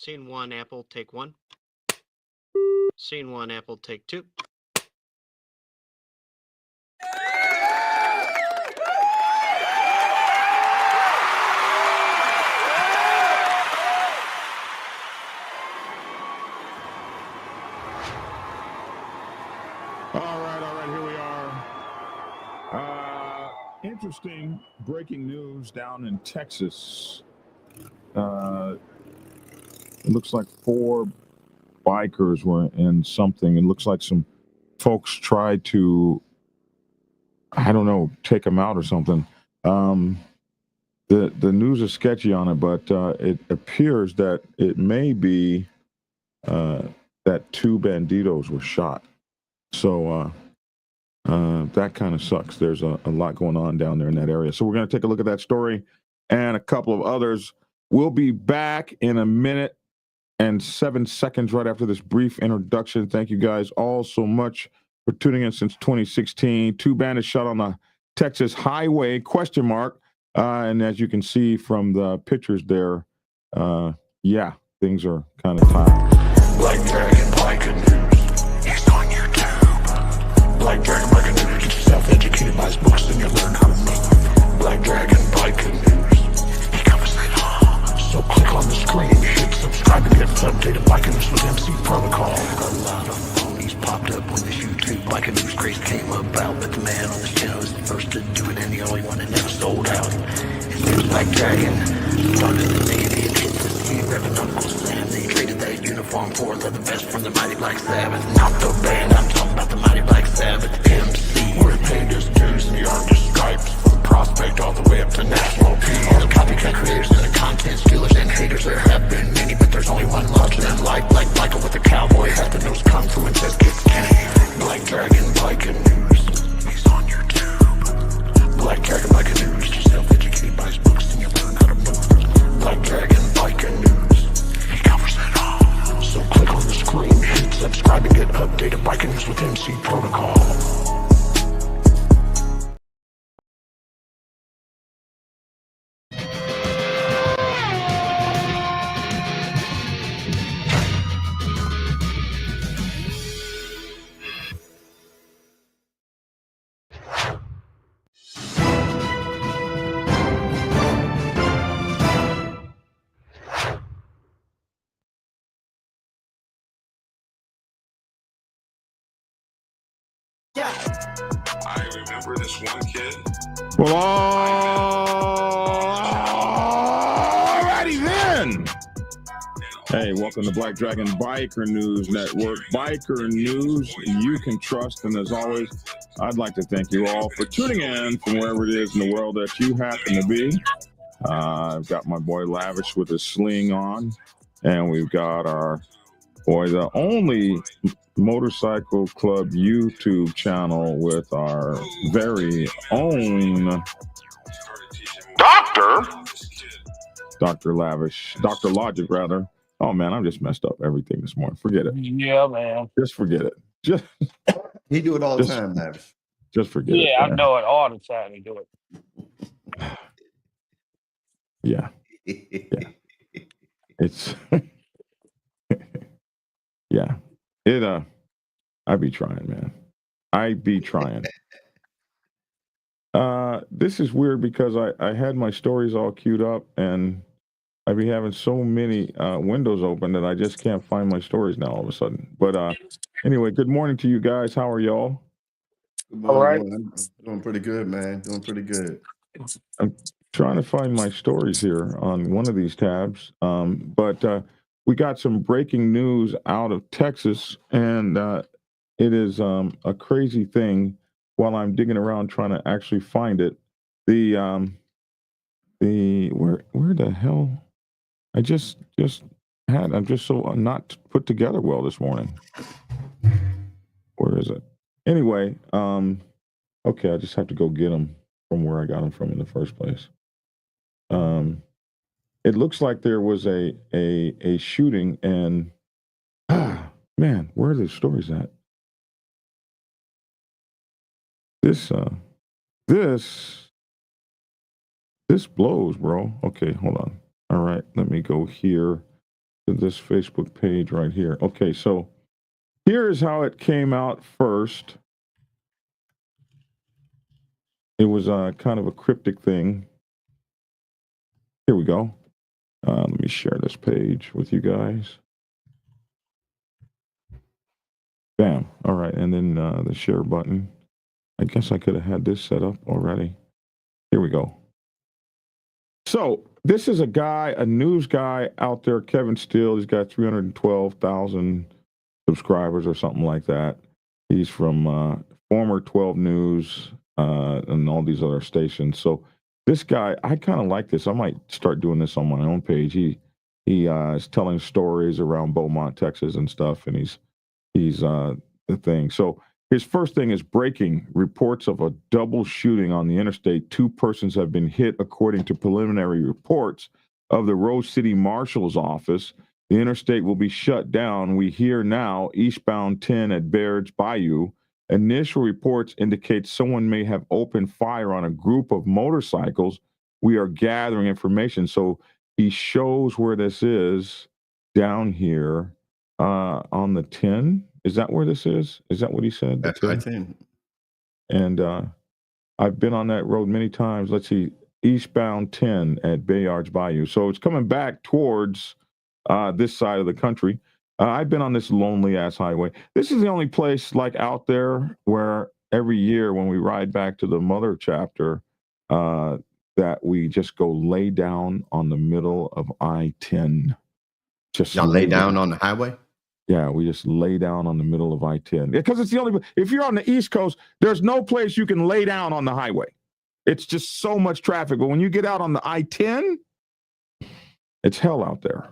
Scene 1, Apple, take 1. Scene 1, Apple, take 2. All right, here we are. Interesting breaking news down in Texas. It looks like 4 bikers were in something. It looks like some folks tried to, I don't know, take them out or something. The news is sketchy on it, but it appears that it may be that 2 banditos were shot. So that kind of sucks. There's a lot going on down there in that area. So we're going to take a look at that story and a couple of others. We'll be back in a minute and 7 seconds right after this brief introduction. Thank you guys all so much for tuning in since 2016. 2 bandits shot on the Texas highway, ? And as you can see from the pictures there, yeah, things are kind of tight. Black Dragon Biker News. He's on YouTube. Black Dragon Biker News. Get yourself educated by his books and you'll learn how to move. Black Dragon Biker News. He covers it all. So click on the screen, hit subscribe and get updated Biker News with MC Protocol. A lot of phonies popped up when this YouTube Biker News craze came about, but the man on this channel is the first to do it and the only one that never sold out. His name's Black Dragon. Started in the Navy and hit the sea, repping Uncle Sam. They traded that uniform for leather vest from the Mighty Black Sabbath. Not the band, I'm talking about the Mighty Black Sabbath. MC, where he paid his dues and he earned his stripes. From prospect all the way up to national peace. All the copycat creators and the content stealers and haters, there have been many, but there's only one larger than life. Like Michael with the cowboy hat, the nose confluence as kids can. Black Dragon Biker News. He's on YouTube. Black Dragon Biker News. Get yourself educated by his books and you'll learn how to move. Black Dragon Biker News. He covers it all. So click on the screen, hit subscribe and get updated Biker News with MC Protocol. I remember this one kid. Well, alrighty then. Hey, welcome to Black Dragon Biker News Network. Biker news you can trust. And as always, I'd like to thank you all for tuning in from wherever it is in the world that you happen to be. I've got my boy Lavish with his sling on. And we've got our boy, the only Motorcycle Club YouTube channel with our very own Dr. Lavish, Dr. Logic, rather. Oh, man, I'm just messed up everything this morning. Forget it. Yeah, man. Just forget it. Just He do it all the time, Lavish. Just forget it. Yeah, I know it all the time. He do it. Yeah. Yeah. It's yeah. I be trying, man. I be trying. This is weird because I had my stories all queued up and I be having so many windows open that I just can't find my stories now all of a sudden. But anyway, good morning to you guys. How are y'all? Good morning, All right. I'm doing pretty good, man. Doing pretty good. I'm trying to find my stories here on one of these tabs. But we got some breaking news out of Texas, and it is a crazy thing. While I'm digging around trying to actually find it, where the hell? I'm just so not put together well this morning. Where is it? Anyway, okay, I just have to go get them from where I got them from in the first place. It looks like there was a shooting, and man, where are the stories at? This blows, bro. Okay, hold on. All right, let me go here. to this Facebook page right here. Okay, so here is how it came out first. It was kind of a cryptic thing. Here we go. Let me share this page with you guys. Bam. All right, and then the share button. I guess I could have had this set up already. Here we go. So this is a guy, a news guy out there, Kevin Steele. He's got 312,000 subscribers or something like that. He's from former 12 News and all these other stations. So this guy, I kind of like this. I might start doing this on my own page. He is telling stories around Beaumont, Texas and stuff, and he's the thing. So his first thing is breaking reports of a double shooting on the interstate. 2 persons have been hit, according to preliminary reports of the Rose City Marshal's office. The interstate will be shut down. We hear now eastbound 10 at Baird's Bayou. Initial reports indicate someone may have opened fire on a group of motorcycles. We are gathering information. So he shows where this is down here on the 10. Is that where this is? Is that what he said? That's I-10. And I've been on that road many times. Let's see, eastbound 10 at Bayard's Bayou. So it's coming back towards this side of the country. I've been on this lonely ass highway. This is the only place like out there where every year when we ride back to the mother chapter, that we just go lay down on the middle of I-10. Just Y'all lay down on the highway? Yeah, we just lay down on the middle of I-10 because it's the only. If you're on the East Coast, there's no place you can lay down on the highway. It's just so much traffic. But when you get out on the I-10, it's hell out there.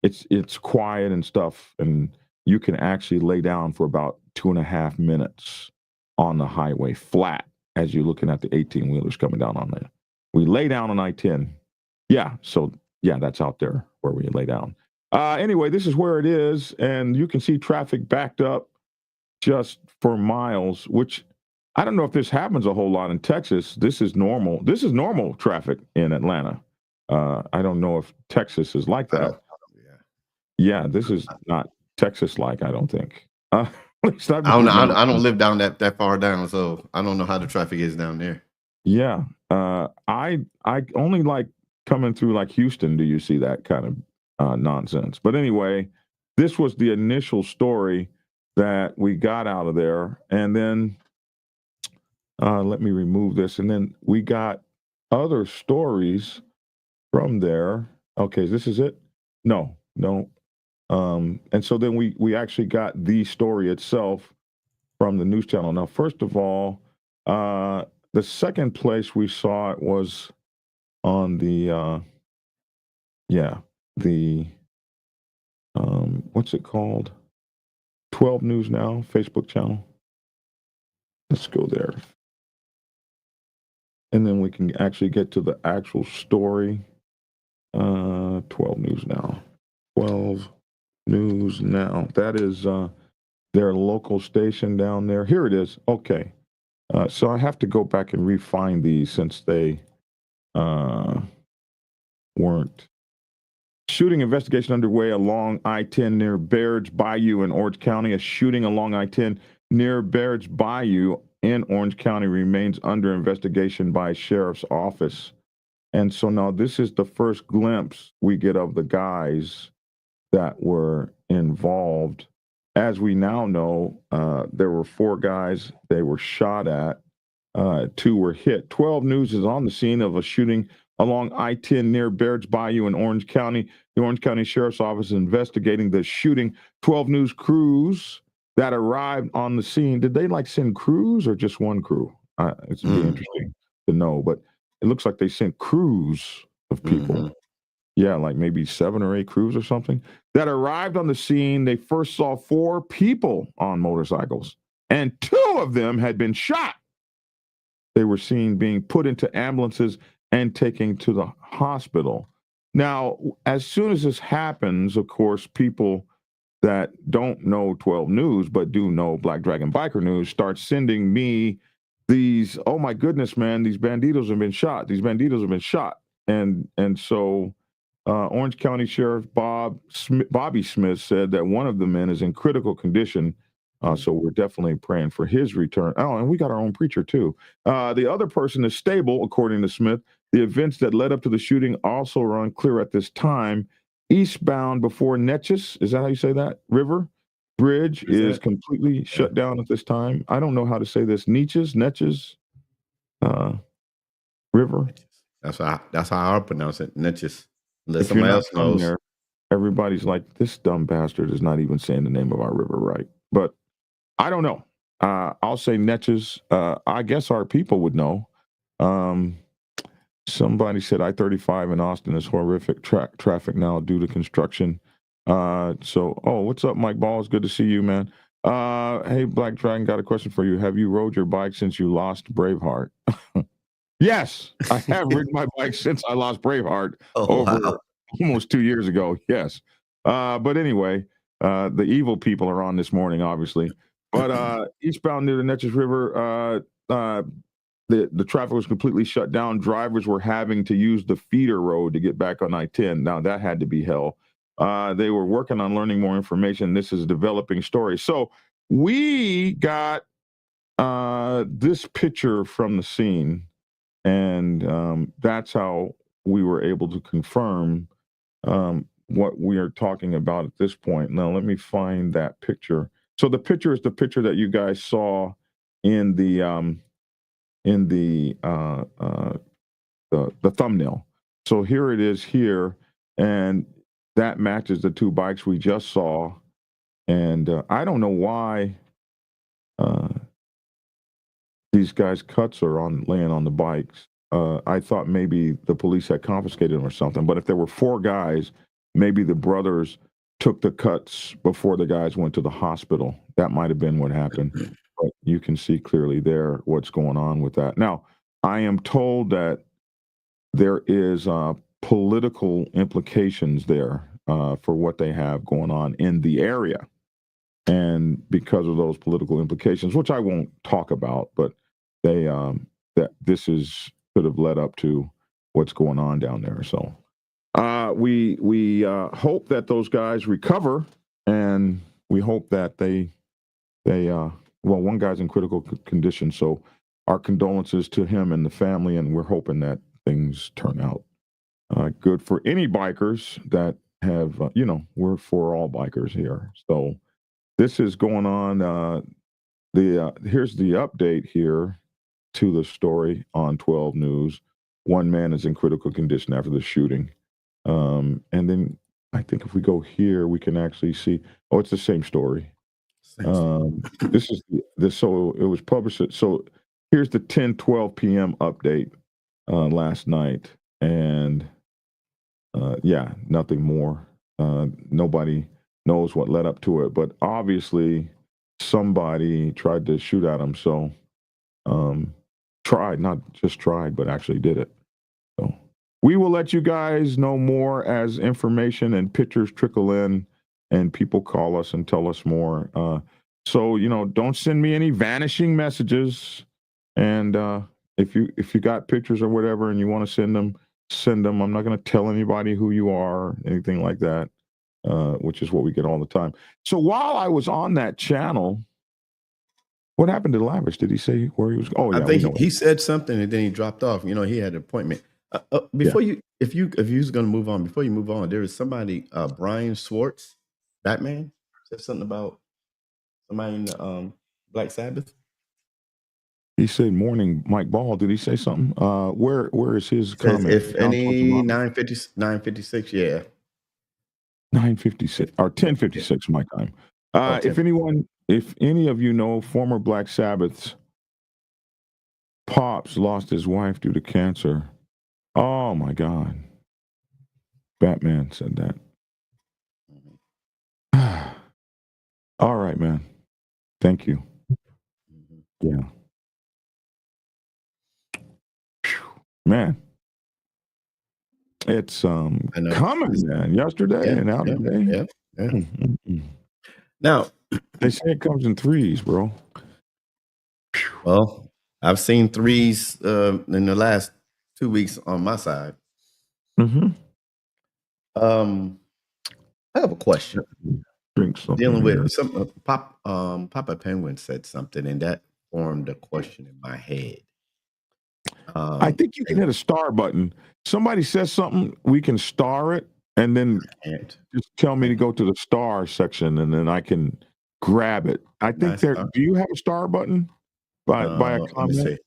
It's quiet and stuff, and you can actually lay down for about 2.5 minutes on the highway flat as you're looking at the 18-wheelers coming down on there. We lay down on I-10. Yeah, so yeah, that's out there where we lay down. Anyway, this is where it is, and you can see traffic backed up just for miles, which I don't know if this happens a whole lot in Texas. This is normal. This is normal traffic in Atlanta. I don't know if Texas is like that. Yeah, this is not Texas-like, I don't think. At least I don't live down that far down, so I don't know how the traffic is down there. Yeah, I only like coming through like Houston. Do you see that kind of nonsense? But anyway, this was the initial story that we got out of there, and then let me remove this, and then we got other stories from there. Okay, this is it. No. And so then we actually got the story itself from the news channel. Now, first of all, the second place we saw it was on the what's it called? 12 News Now Facebook channel. Let's go there. And then we can actually get to the actual story. 12 News Now. 12 News Now. That is their local station down there. Here it is. Okay. So I have to go back and refine these since they weren't. Shooting investigation underway along I-10 near Baird's Bayou in Orange County. A shooting along I-10 near Baird's Bayou in Orange County remains under investigation by Sheriff's Office. And so now this is the first glimpse we get of the guys that were involved. As we now know, there were 4 guys. They were shot at. 2 were hit. 12 News is on the scene of a shooting along I-10 near Baird's Bayou in Orange County. The Orange County Sheriff's Office is investigating the shooting. 12 News crews that arrived on the scene. Did they send crews or just one crew? It's really interesting to know, but it looks like they sent crews of people. Yeah, like maybe 7 or 8 crews or something that arrived on the scene. They first saw 4 people on motorcycles, and 2 of them had been shot. They were seen being put into ambulances and taken to the hospital. Now, as soon as this happens, of course, people that don't know 12 News but do know Black Dragon Biker News start sending me these, oh my goodness, man, these banditos have been shot. These banditos have been shot. And so Orange County Sheriff Bobby Smith said that one of the men is in critical condition. So we're definitely praying for his return. Oh, and we got our own preacher too. The other person is stable, according to Smith. The events that led up to the shooting also are unclear at this time. Eastbound before Neches, is that how you say that? River Bridge is completely shut down at this time. I don't know how to say this. Neches, River. That's how I pronounce it. Netches. Unless If you're somebody not else from knows. there, everybody's like, this dumb bastard is not even saying the name of our river right. But I don't know. I'll say Neches. I guess our people would know. Somebody said I-35 in Austin is horrific traffic now due to construction. What's up, Mike Ball? It's good to see you, man. Hey, Black Dragon, got a question for you. Have you rode your bike since you lost Braveheart? Yes, I have ridden my bike since I lost Braveheart over almost 2 years ago. Yes. But anyway, the evil people are on this morning, obviously. But eastbound near the Neches River, the traffic was completely shut down. Drivers were having to use the feeder road to get back on I-10. Now, that had to be hell. They were working on learning more information. This is a developing story. So we got this picture from the scene. And that's how we were able to confirm what we are talking about at this point. Now, let me find that picture. So the picture is the picture that you guys saw in the thumbnail. So here it is here, and that matches the two bikes we just saw. And I don't know why these guys' cuts are laying on the bikes. I thought maybe the police had confiscated them or something. But if there were 4 guys, maybe the brothers took the cuts before the guys went to the hospital. That might have been what happened. But you can see clearly there what's going on with that. Now, I am told that there is political implications there for what they have going on in the area. And because of those political implications, which I won't talk about, but they that this could have led up to what's going on down there. So we hope that those guys recover, and we hope that they one guy's in critical condition. So our condolences to him and the family, and we're hoping that things turn out good for any bikers that have we're for all bikers here. So this is going on. Here's the update here to the story on 12 News. One man is in critical condition after the shooting. And then I think if we go here, we can actually see. Oh, it's the same story. This is so it was published. So here's the 10:12 p.m. update last night, and nothing more. Nobody knows what led up to it, but obviously somebody tried to shoot at him. So not just tried, but actually did it. So we will let you guys know more as information and pictures trickle in and people call us and tell us more. So don't send me any vanishing messages. And if you got pictures or whatever and you want to send them. I'm not going to tell anybody who you are, anything like that, which is what we get all the time. So while I was on that channel, what happened to Lavish? Did he say where he was? Oh, yeah. I think he said something and then he dropped off. He had an appointment. Before if you was going to move on, before you move on, there is somebody, Brian Schwartz, Batman, said something about somebody in the Black Sabbath. He said, "Morning, Mike Ball." Did he say something? Where is his comment? If any 956, yeah. 9:56 or 10:56 my time. If any of you know former Black Sabbath's Pops lost his wife due to cancer. Oh my God. Batman said that. All right, man. Thank you. Yeah. Man. It's coming, man. Yesterday and out today. Yeah. Now they say it comes in threes, bro. Well, I've seen threes in the last 2 weeks on my side. Mm-hmm. I have a question. Drink something. Dealing here. with some Papa Penguin said something, and that formed a question in my head. I think you can hit a star button. Somebody says something, we can star it, and then can't. just tell me to go to the star section, and then I can grab it. I think Nice there. star. Do you have a star button by a Let me comment? see.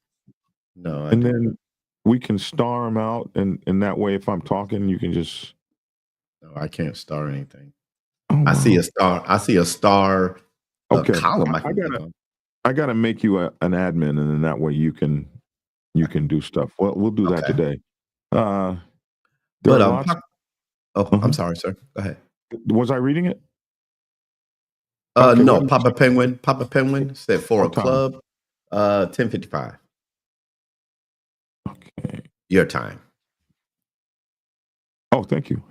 No, I And do. then we can star them out, and that way, if I'm talking, you can just. No, I can't star anything. Oh, I see wow. a star. I see a star Okay. column. I gotta make you an admin, and then that way you can do stuff. Well, we'll do that Okay. today. There are But lots. I'm sorry, sir. Go ahead. Was I reading it? Okay, No, what- Papa Penguin said for a What time? club, 10:55 Okay. your time. Oh, thank you.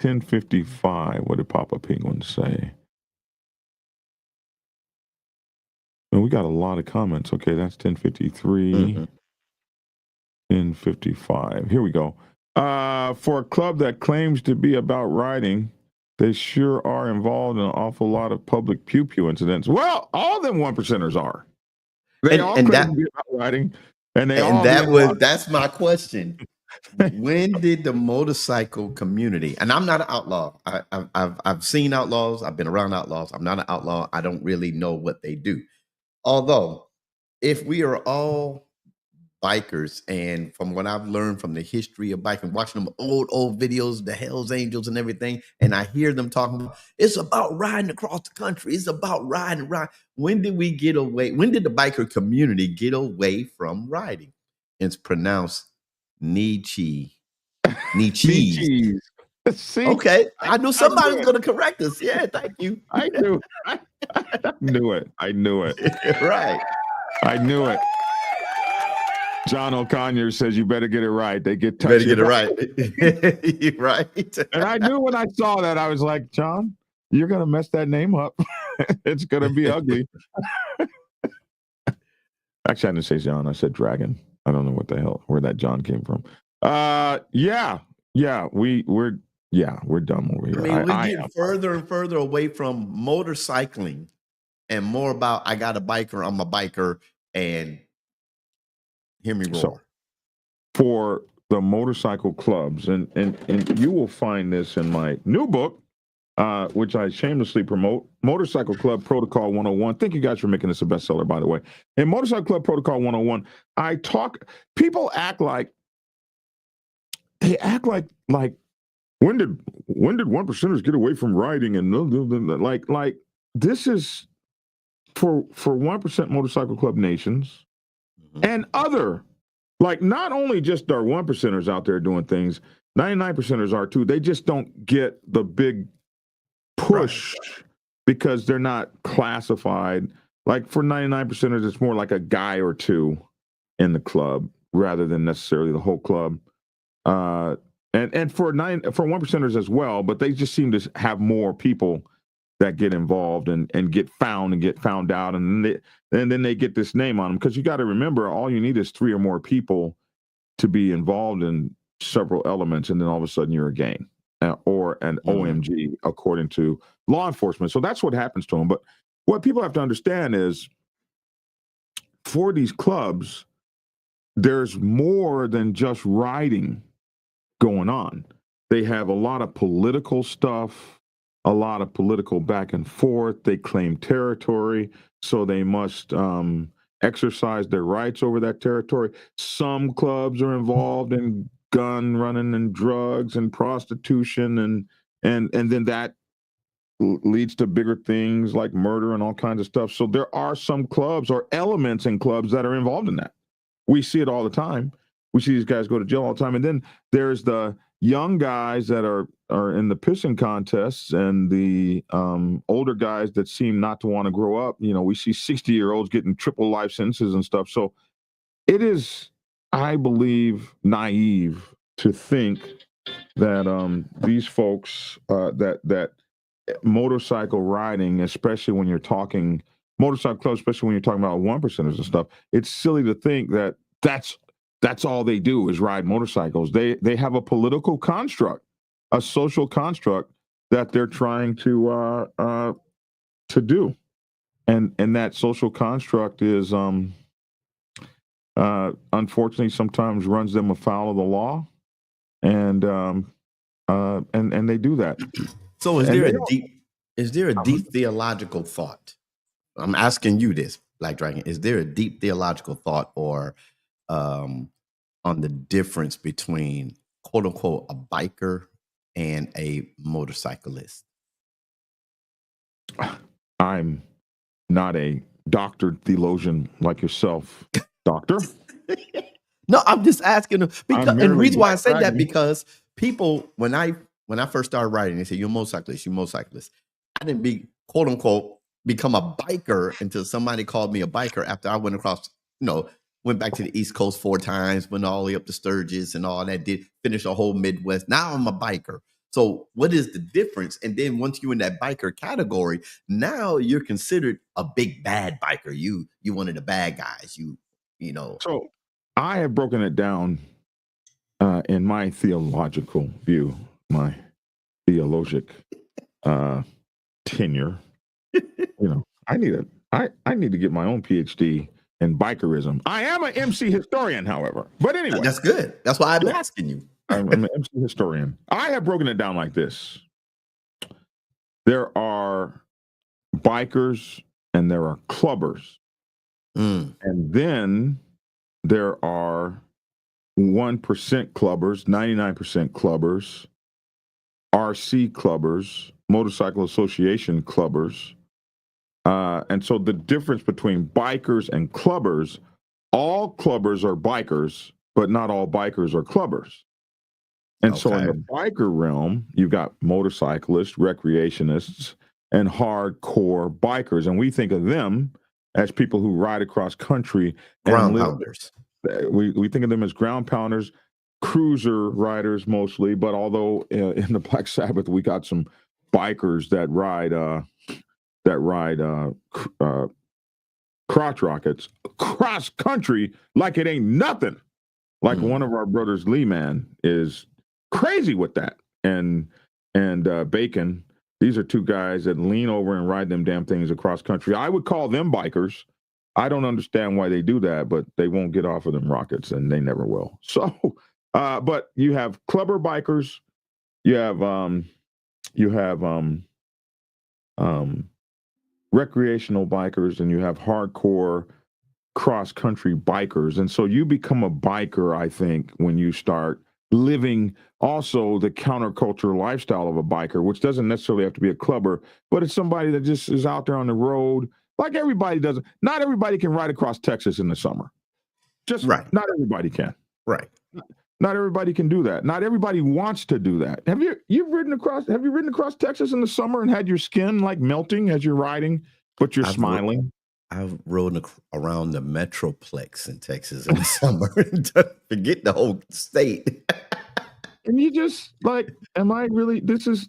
10:55. What did Papa Penguin say? Well, we got a lot of comments. Okay, that's 10:53. 10:55. Here we go. For a club that claims to be about riding, they sure are involved in an awful lot of public pew-pew incidents. Well, all them 1%ers are. They all And claim that to be about riding, and they and all that's my question. When did the motorcycle community? And I'm not an outlaw. I've seen outlaws. I've been around outlaws. I'm not an outlaw. I don't really know what they do. Although, if we are all bikers, and from what I've learned from the history of biking, watching them old videos, the Hells Angels and everything, and I hear them talking about it's about riding across the country. It's about riding. When did we get away? When did the biker community get away from riding? It's pronounced Nietzsche. Nietzsche. See? Okay, I knew somebody was it. going to correct us. Yeah, thank you. I knew. I knew it. I knew it. Right. I knew it. John O'Connor says you better get it right. They get You better touchy. get it right. You're right. And I knew when I saw that, I was like, John, you're going to mess that name up. It's going to be ugly. Actually, I didn't say John. I said Dragon. I don't know what the hell, where that John came from. Yeah, we're dumb over here. I mean, we get further and further away from motorcycling and more about I got a biker, I'm a biker, and hear me roar. So, for the motorcycle clubs, and you will find this in my new book, which I shamelessly promote, Motorcycle Club Protocol 101. Thank you guys for making this a bestseller, by the way. In Motorcycle Club Protocol 101, people act like when did 1%ers get away from riding, and like this is for 1% motorcycle club nations and other, like, not only just our 1%ers out there doing things, 99%ers are too. They just don't get the big push because they're not classified. Like for 99%ers, it's more like a guy or two in the club rather than necessarily the whole club. And for 1%ers as well, but they just seem to have more people that get involved and get found out, and then they get this name on them, because you got to remember, all you need is 3 or more people to be involved in several elements, and then all of a sudden you're a gang or an OMG, according to law enforcement. So that's what happens to them. But what people have to understand is, for these clubs, there's more than just riding going on. They have a lot of political stuff, a lot of political back and forth. They claim territory, so they must exercise their rights over that territory. Some clubs are involved in gun running and drugs and prostitution, and then that leads to bigger things like murder and all kinds of stuff. So there are some clubs or elements in clubs that are involved in that. We see it all the time. We see these guys go to jail all the time. And then there's the young guys that are in the pissing contests, and the older guys that seem not to want to grow up. You know, we see 60-year-olds getting triple life sentences and stuff. So it is, I believe, naive to think that these folks, that motorcycle riding, especially when you're talking motorcycle clubs, especially when you're talking about 1%ers and stuff, it's silly to think that that's That's all they do is ride motorcycles. They have a political construct, a social construct that they're trying to do, and that social construct is unfortunately sometimes runs them afoul of the law, and they do that. So is And there they a don't- deep theological thought? I'm asking you this, Black Dragon. Is there a deep theological thought or on the difference between quote unquote a biker and a motorcyclist? I'm not a doctored theologian like yourself, doctor. No, I'm just asking because, and the merely reason why I say that bragging. because people when I first started riding, they say you're a motorcyclist, you're a motorcyclist. I didn't be quote unquote become a biker until somebody called me a biker after I went across, went back to the East Coast 4 times, went all the way up to Sturgis and all that, did finish the whole Midwest. Now I'm a biker. So what is the difference? And then once you're in that biker category, now you're considered a big bad biker. You one of the bad guys. You know. So I have broken it down in my theological view, my theologic tenure. I need to get my own PhD in bikerism. I am an MC historian, however. But anyway, That's good. That's why I'm asking you. I'm an MC historian. I have broken it down like this. There are bikers and there are clubbers. Mm. And then there are 1% clubbers, 99% clubbers, RC clubbers, motorcycle association clubbers. And so the difference between bikers and clubbers, all clubbers are bikers, but not all bikers are clubbers. And so in the biker realm, you've got motorcyclists, recreationists, and hardcore bikers. And we think of them as people who ride across country. Ground pounders. We think of them as ground pounders, cruiser riders mostly. But although in the Black Sabbath, we got some bikers that ride crotch rockets cross country like it ain't nothing. Like one of our brothers, Lee Man, is crazy with that. And Bacon, these are two guys that lean over and ride them damn things across country. I would call them bikers. I don't understand why they do that, but they won't get off of them rockets, and they never will. So, but you have clubber bikers, you have recreational bikers, and you have hardcore cross-country bikers. And so you become a biker, I think, when you start living also the counterculture lifestyle of a biker, which doesn't necessarily have to be a clubber, but it's somebody that just is out there on the road like everybody does. Not everybody can ride across Texas in the summer. Just right. Not everybody can. Right. Not everybody can do that. Not everybody wants to do that. Have you ridden across Texas in the summer and had your skin like melting as you're riding, but you're smiling? I've rode around the Metroplex in Texas in the summer. Forget the whole state. And you just like, am I really? This is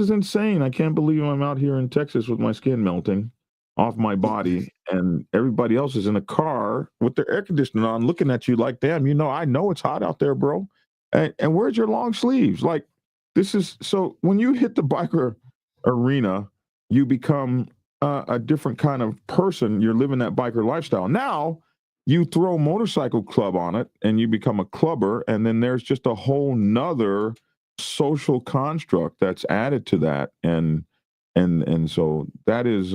insane. I can't believe I'm out here in Texas with my skin melting off my body, and everybody else is in a car with their air conditioning on, looking at you like, damn, I know it's hot out there, bro. And where's your long sleeves? Like, this is so. When you hit the biker arena, you become a different kind of person. You're living that biker lifestyle. Now you throw motorcycle club on it and you become a clubber. And then there's just a whole nother social construct that's added to that. And so that is,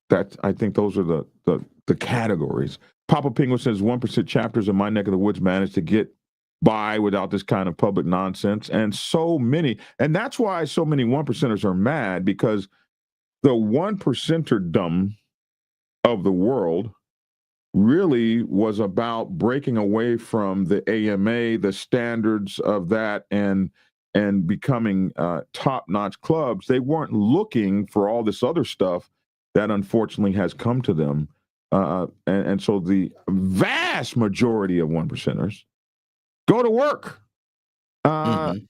that I think those are the categories. Papa Penguin says 1% chapters in my neck of the woods managed to get by without this kind of public nonsense, and that's why so many 1%ers are mad, because the 1%erdom of the world really was about breaking away from the AMA, the standards of that, and becoming top-notch clubs. They weren't looking for all this other stuff that unfortunately has come to them, and so the vast majority of 1%ers go to work and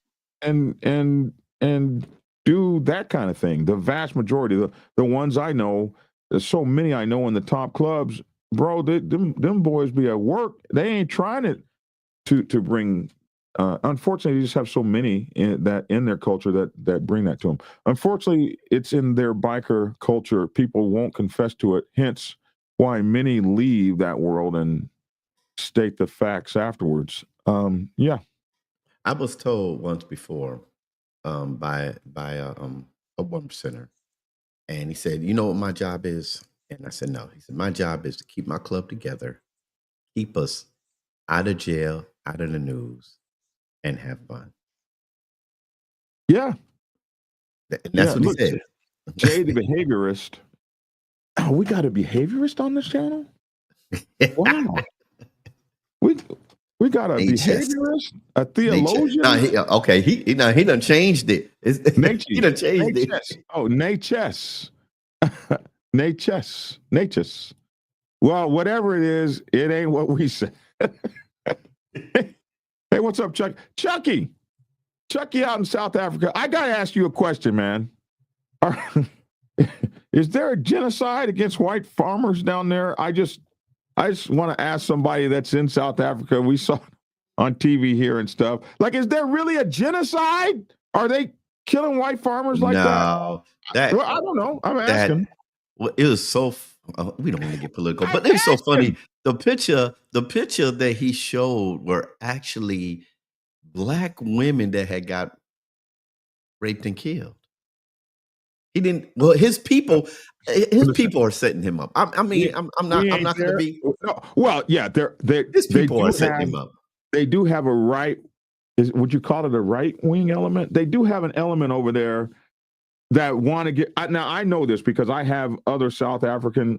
do that kind of thing. The vast majority, the ones I know, there's so many I know in the top clubs, bro, them boys be at work. They ain't trying to bring. Unfortunately, you just have so many in their culture that bring that to them. Unfortunately, it's in their biker culture. People won't confess to it. Hence, why many leave that world and state the facts afterwards. Yeah. I was told once before by a 1%er, and he said, "You know what my job is?" And I said, "No." He said, "My job is to keep my club together, keep us out of jail, out of the news, and have fun." Yeah. And that's what he Look, said. Jay the behaviorist. Oh, we got a behaviorist on this channel? Wow. We got a behaviorist, a theologian. Okay, he done changed it. He done changed it. Oh, Natchez. Natchez. Well, whatever it is, it ain't what we said. Hey, what's up, Chuck? Chucky out in South Africa. I got to ask you a question, man. Is there a genocide against white farmers down there? I just want to ask somebody that's in South Africa. We saw on TV here and stuff. Like, is there really a genocide? Are they killing white farmers like that? Well, I don't know. I'm asking. Well, it was so. We don't want to get political, but it was so funny. The picture that he showed were actually black women that had got raped and killed. He didn't. Well, his people are setting him up. I'm not going to be. No, well, yeah, his people are setting him up. They do have a right. Would you call it a right wing element? They do have an element over there that want to get. Now I know this because I have other South African.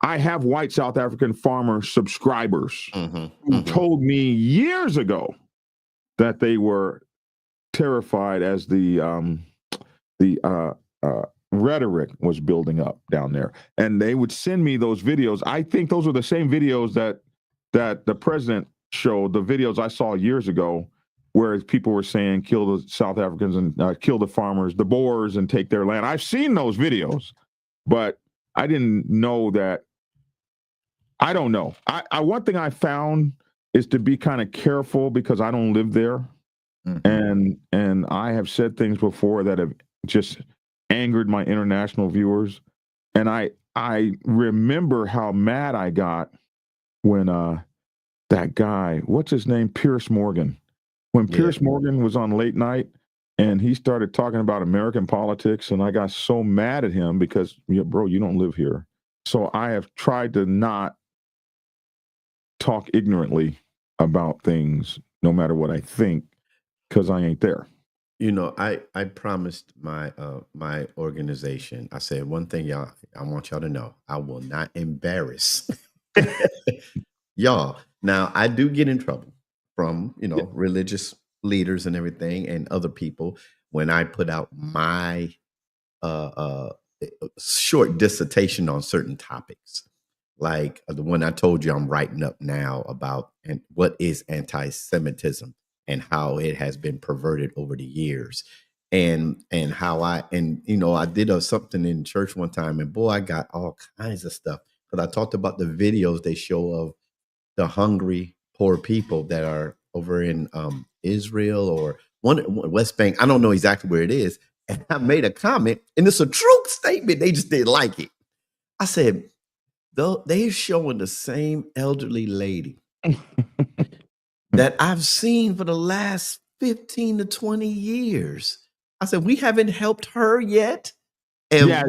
I have white South African farmer subscribers who told me years ago that they were terrified as the rhetoric was building up down there, and they would send me those videos. I think those were the same videos that the president showed. The videos I saw years ago, where people were saying kill the South Africans and kill the farmers, the Boers, and take their land. I've seen those videos, but I didn't know that. I don't know. I one thing I found is to be kind of careful because I don't live there, and I have said things before that have just angered my international viewers, and I remember how mad I got when that guy, what's his name, Pierce Morgan, when Pierce Morgan was on late night and he started talking about American politics, and I got so mad at him because, bro, you don't live here. So I have tried to not talk ignorantly about things, no matter what I think, because I ain't there. You know, I promised my my organization. I said one thing, y'all. I want y'all to know, I will not embarrass y'all. Now, I do get in trouble from religious leaders and everything, and other people when I put out my short dissertation on certain topics, like the one I told you I'm writing up now about and what is anti-Semitism and how it has been perverted over the years, and how I did something in church one time, and boy, I got all kinds of stuff because I talked about the videos they show of the hungry poor people that are over in Israel or West Bank. I don't know exactly where it is, and I made a comment, and it's a true statement. They just didn't like it. I said, though they're showing the same elderly lady that I've seen for the last 15 to 20 years. I said, we haven't helped her yet. And they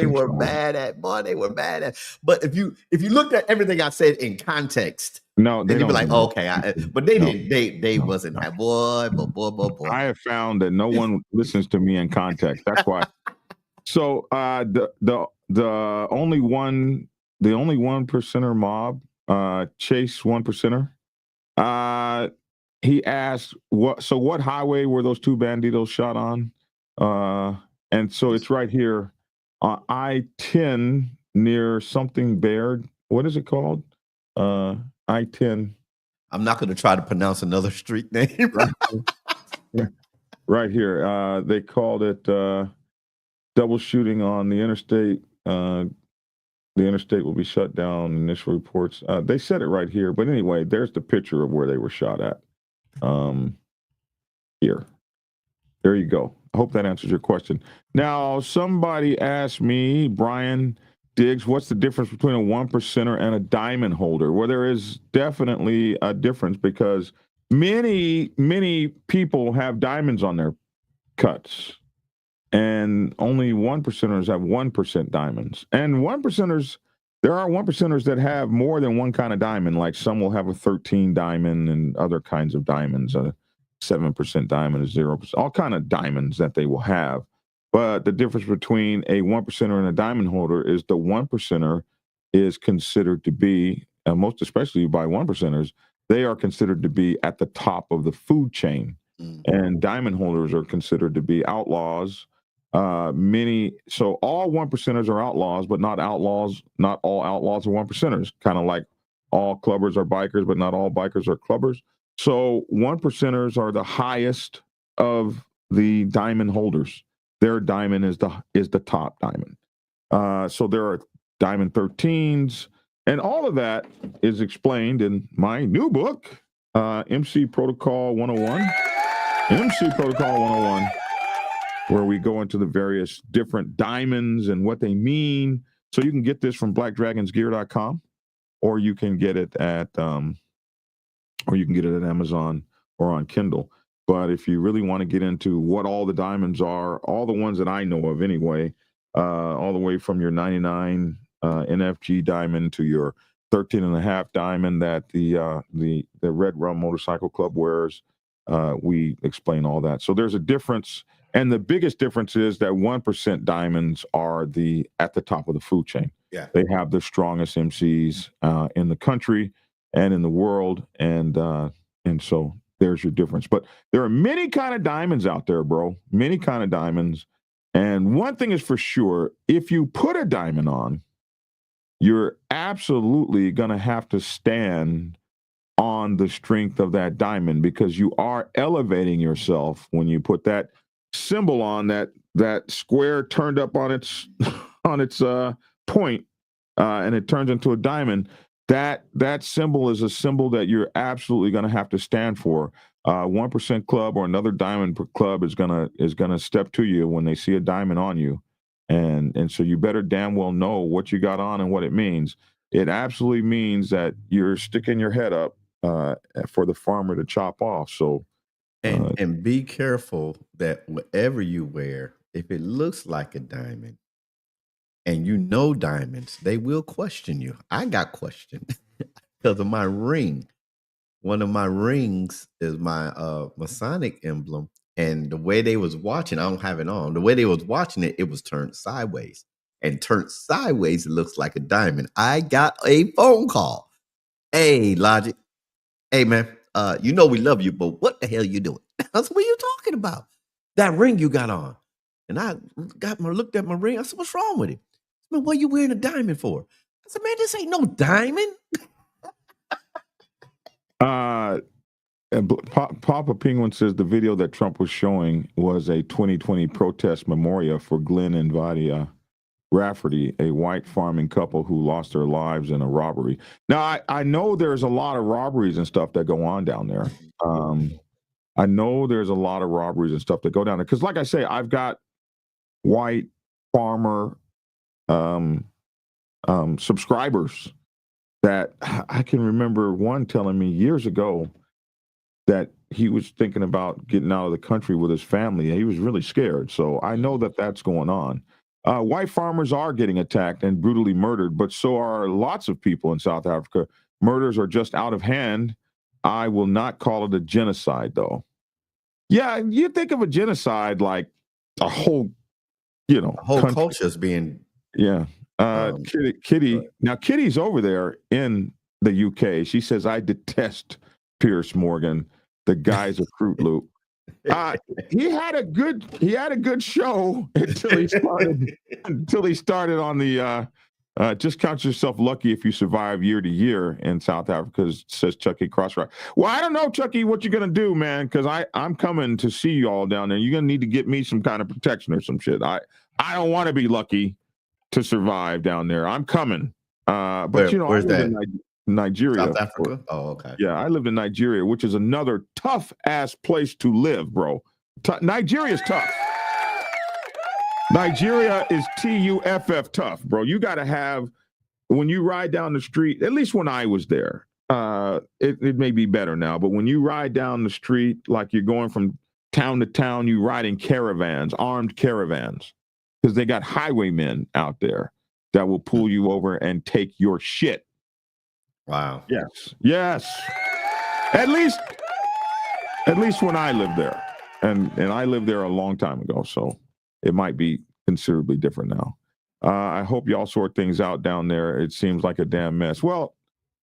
were mad at, but if you looked at everything I said in context, then you'd be like, okay, but they didn't, they wasn't that boy. I have found that no one listens to me in context. That's why. So the only one percenter mob, Chase 1%er. He asked what highway were those two banditos shot on? And so it's right here on I-10 near something Baird. What is it called? I-10. I'm not going to try to pronounce another street name. Right here. They called it double shooting on the interstate The interstate will be shut down. Initial reports. They said it right here. But anyway, there's the picture of where they were shot at. Here. There you go. I hope that answers your question. Now, somebody asked me, Brian Diggs, what's the difference between a 1%er and a diamond holder? Well, there is definitely a difference because many people have diamonds on their cuts. And only 1%ers have 1% diamonds. And 1%ers, there are 1%ers that have more than one kind of diamond. Like some will have a 13 diamond and other kinds of diamonds. 7% diamond is 0%, all kind of diamonds that they will have. But the difference between a 1%er and a diamond holder is the 1%er is considered to be, most especially by 1%ers, they are considered to be at the top of the food chain. And diamond holders are considered to be outlaws. So all 1%ers are outlaws, but not outlaws. Not all outlaws are 1%ers. Kind of like all clubbers are bikers, but not all bikers are clubbers. So 1%ers are the highest of the diamond holders. Their diamond is the top diamond. So there are diamond 13s, and all of that is explained in my new book, MC Protocol 101. MC Protocol 101, where we go into the various different diamonds and what they mean. So you can get this from blackdragonsgear.com, or you can get it at Amazon or on Kindle. But if you really want to get into what all the diamonds are, all the ones that I know of anyway, all the way from your 99 NFG diamond to your 13.5 diamond that the Red Rum Motorcycle Club wears, we explain all that. So there's a difference, and the biggest difference is that 1% diamonds are at the top of the food chain. Yeah, they have the strongest MCs in the country and in the world, and so there's your difference. But there are many kind of diamonds out there, bro. Many kind of diamonds, and one thing is for sure: if you put a diamond on, you're absolutely gonna have to stand on the strength of that diamond, because you are elevating yourself when you put that symbol on, that square turned up on its point, and it turns into a diamond. That symbol is a symbol that you're absolutely going to have to stand for. 1% club or another diamond club is gonna step to you when they see a diamond on you, and so you better damn well know what you got on and what it means. It absolutely means that you're sticking your head up for the farmer to chop off. So, and be careful that whatever you wear, if it looks like a diamond, and you know diamonds, they will question you. I got questioned because of my ring. One of my rings is my Masonic emblem, and the way they was watching, I don't have it on. The way they was watching it, it was turned sideways, and turned sideways, it looks like a diamond. I got a phone call. Hey, Logic. Hey, man, you know we love you, but what the hell you doing? I said, what are you talking about? That ring you got on. And I looked at my ring. I said, what's wrong with it? I said, what are you wearing a diamond for? I said, man, this ain't no diamond. Papa Penguin says the video that Trump was showing was a 2020 protest memorial for Glenn and Vadia Rafferty, a white farming couple who lost their lives in a robbery. Now, I know there's a lot of robberies and stuff that go on down there. I know there's a lot of robberies and stuff that go down there. Because like I say, I've got white farmer subscribers that I can remember one telling me years ago that he was thinking about getting out of the country with his family. He was really scared. So I know that that's going on. White farmers are getting attacked and brutally murdered, but so are lots of people in South Africa. Murders are just out of hand. I will not call it a genocide, though. Yeah, you think of a genocide like a whole, a whole culture is being. Yeah. Kitty. Now, Kitty's over there in the UK. She says, I detest Pierce Morgan. The guy's a Fruit Loop. He had a good show until he started on the just count yourself lucky if you survive year to year in South Africa, says Chucky Crossrock. Well, I don't know, Chucky, what you're gonna do, man, because I'm coming to see you all down there. You're gonna need to get me some kind of protection or some shit. I don't want to be lucky. to survive down there. I'm coming. But Where's I lived in that? Nigeria. South Africa? Oh, okay. Yeah, I lived in Nigeria, which is another tough ass place to live, bro. Nigeria's tough. Nigeria is TUFF tough, bro. You got to have, when you ride down the street, at least when I was there, it may be better now, but when you ride down the street, like you're going from town to town, you ride in caravans, armed caravans, because they got highwaymen out there that will pull you over and take your shit. Wow. Yes. At least when I lived there, and I lived there a long time ago, so it might be considerably different now. I hope y'all sort things out down there. It seems like a damn mess. Well,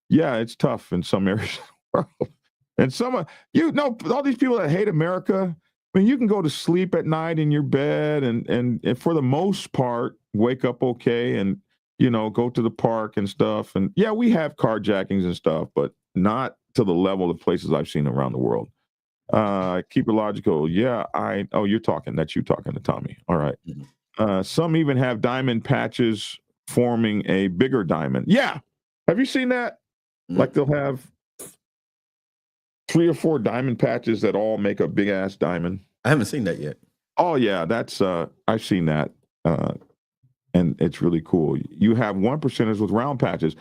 yeah, it's tough in some areas of the world. And some all these people that hate America, I mean, you can go to sleep at night in your bed and for the most part, wake up okay and, go to the park and stuff. And yeah, we have carjackings and stuff, but not to the level of places I've seen around the world. Keep it logical. Yeah, you're talking. That's you talking to Tommy. All right. Some even have diamond patches forming a bigger diamond. Yeah. Have you seen that? Like they'll have 3 or 4 diamond patches that all make a big ass diamond. I haven't seen that yet. Oh yeah, that's I've seen that. And it's really cool. You have 1%ers with round patches.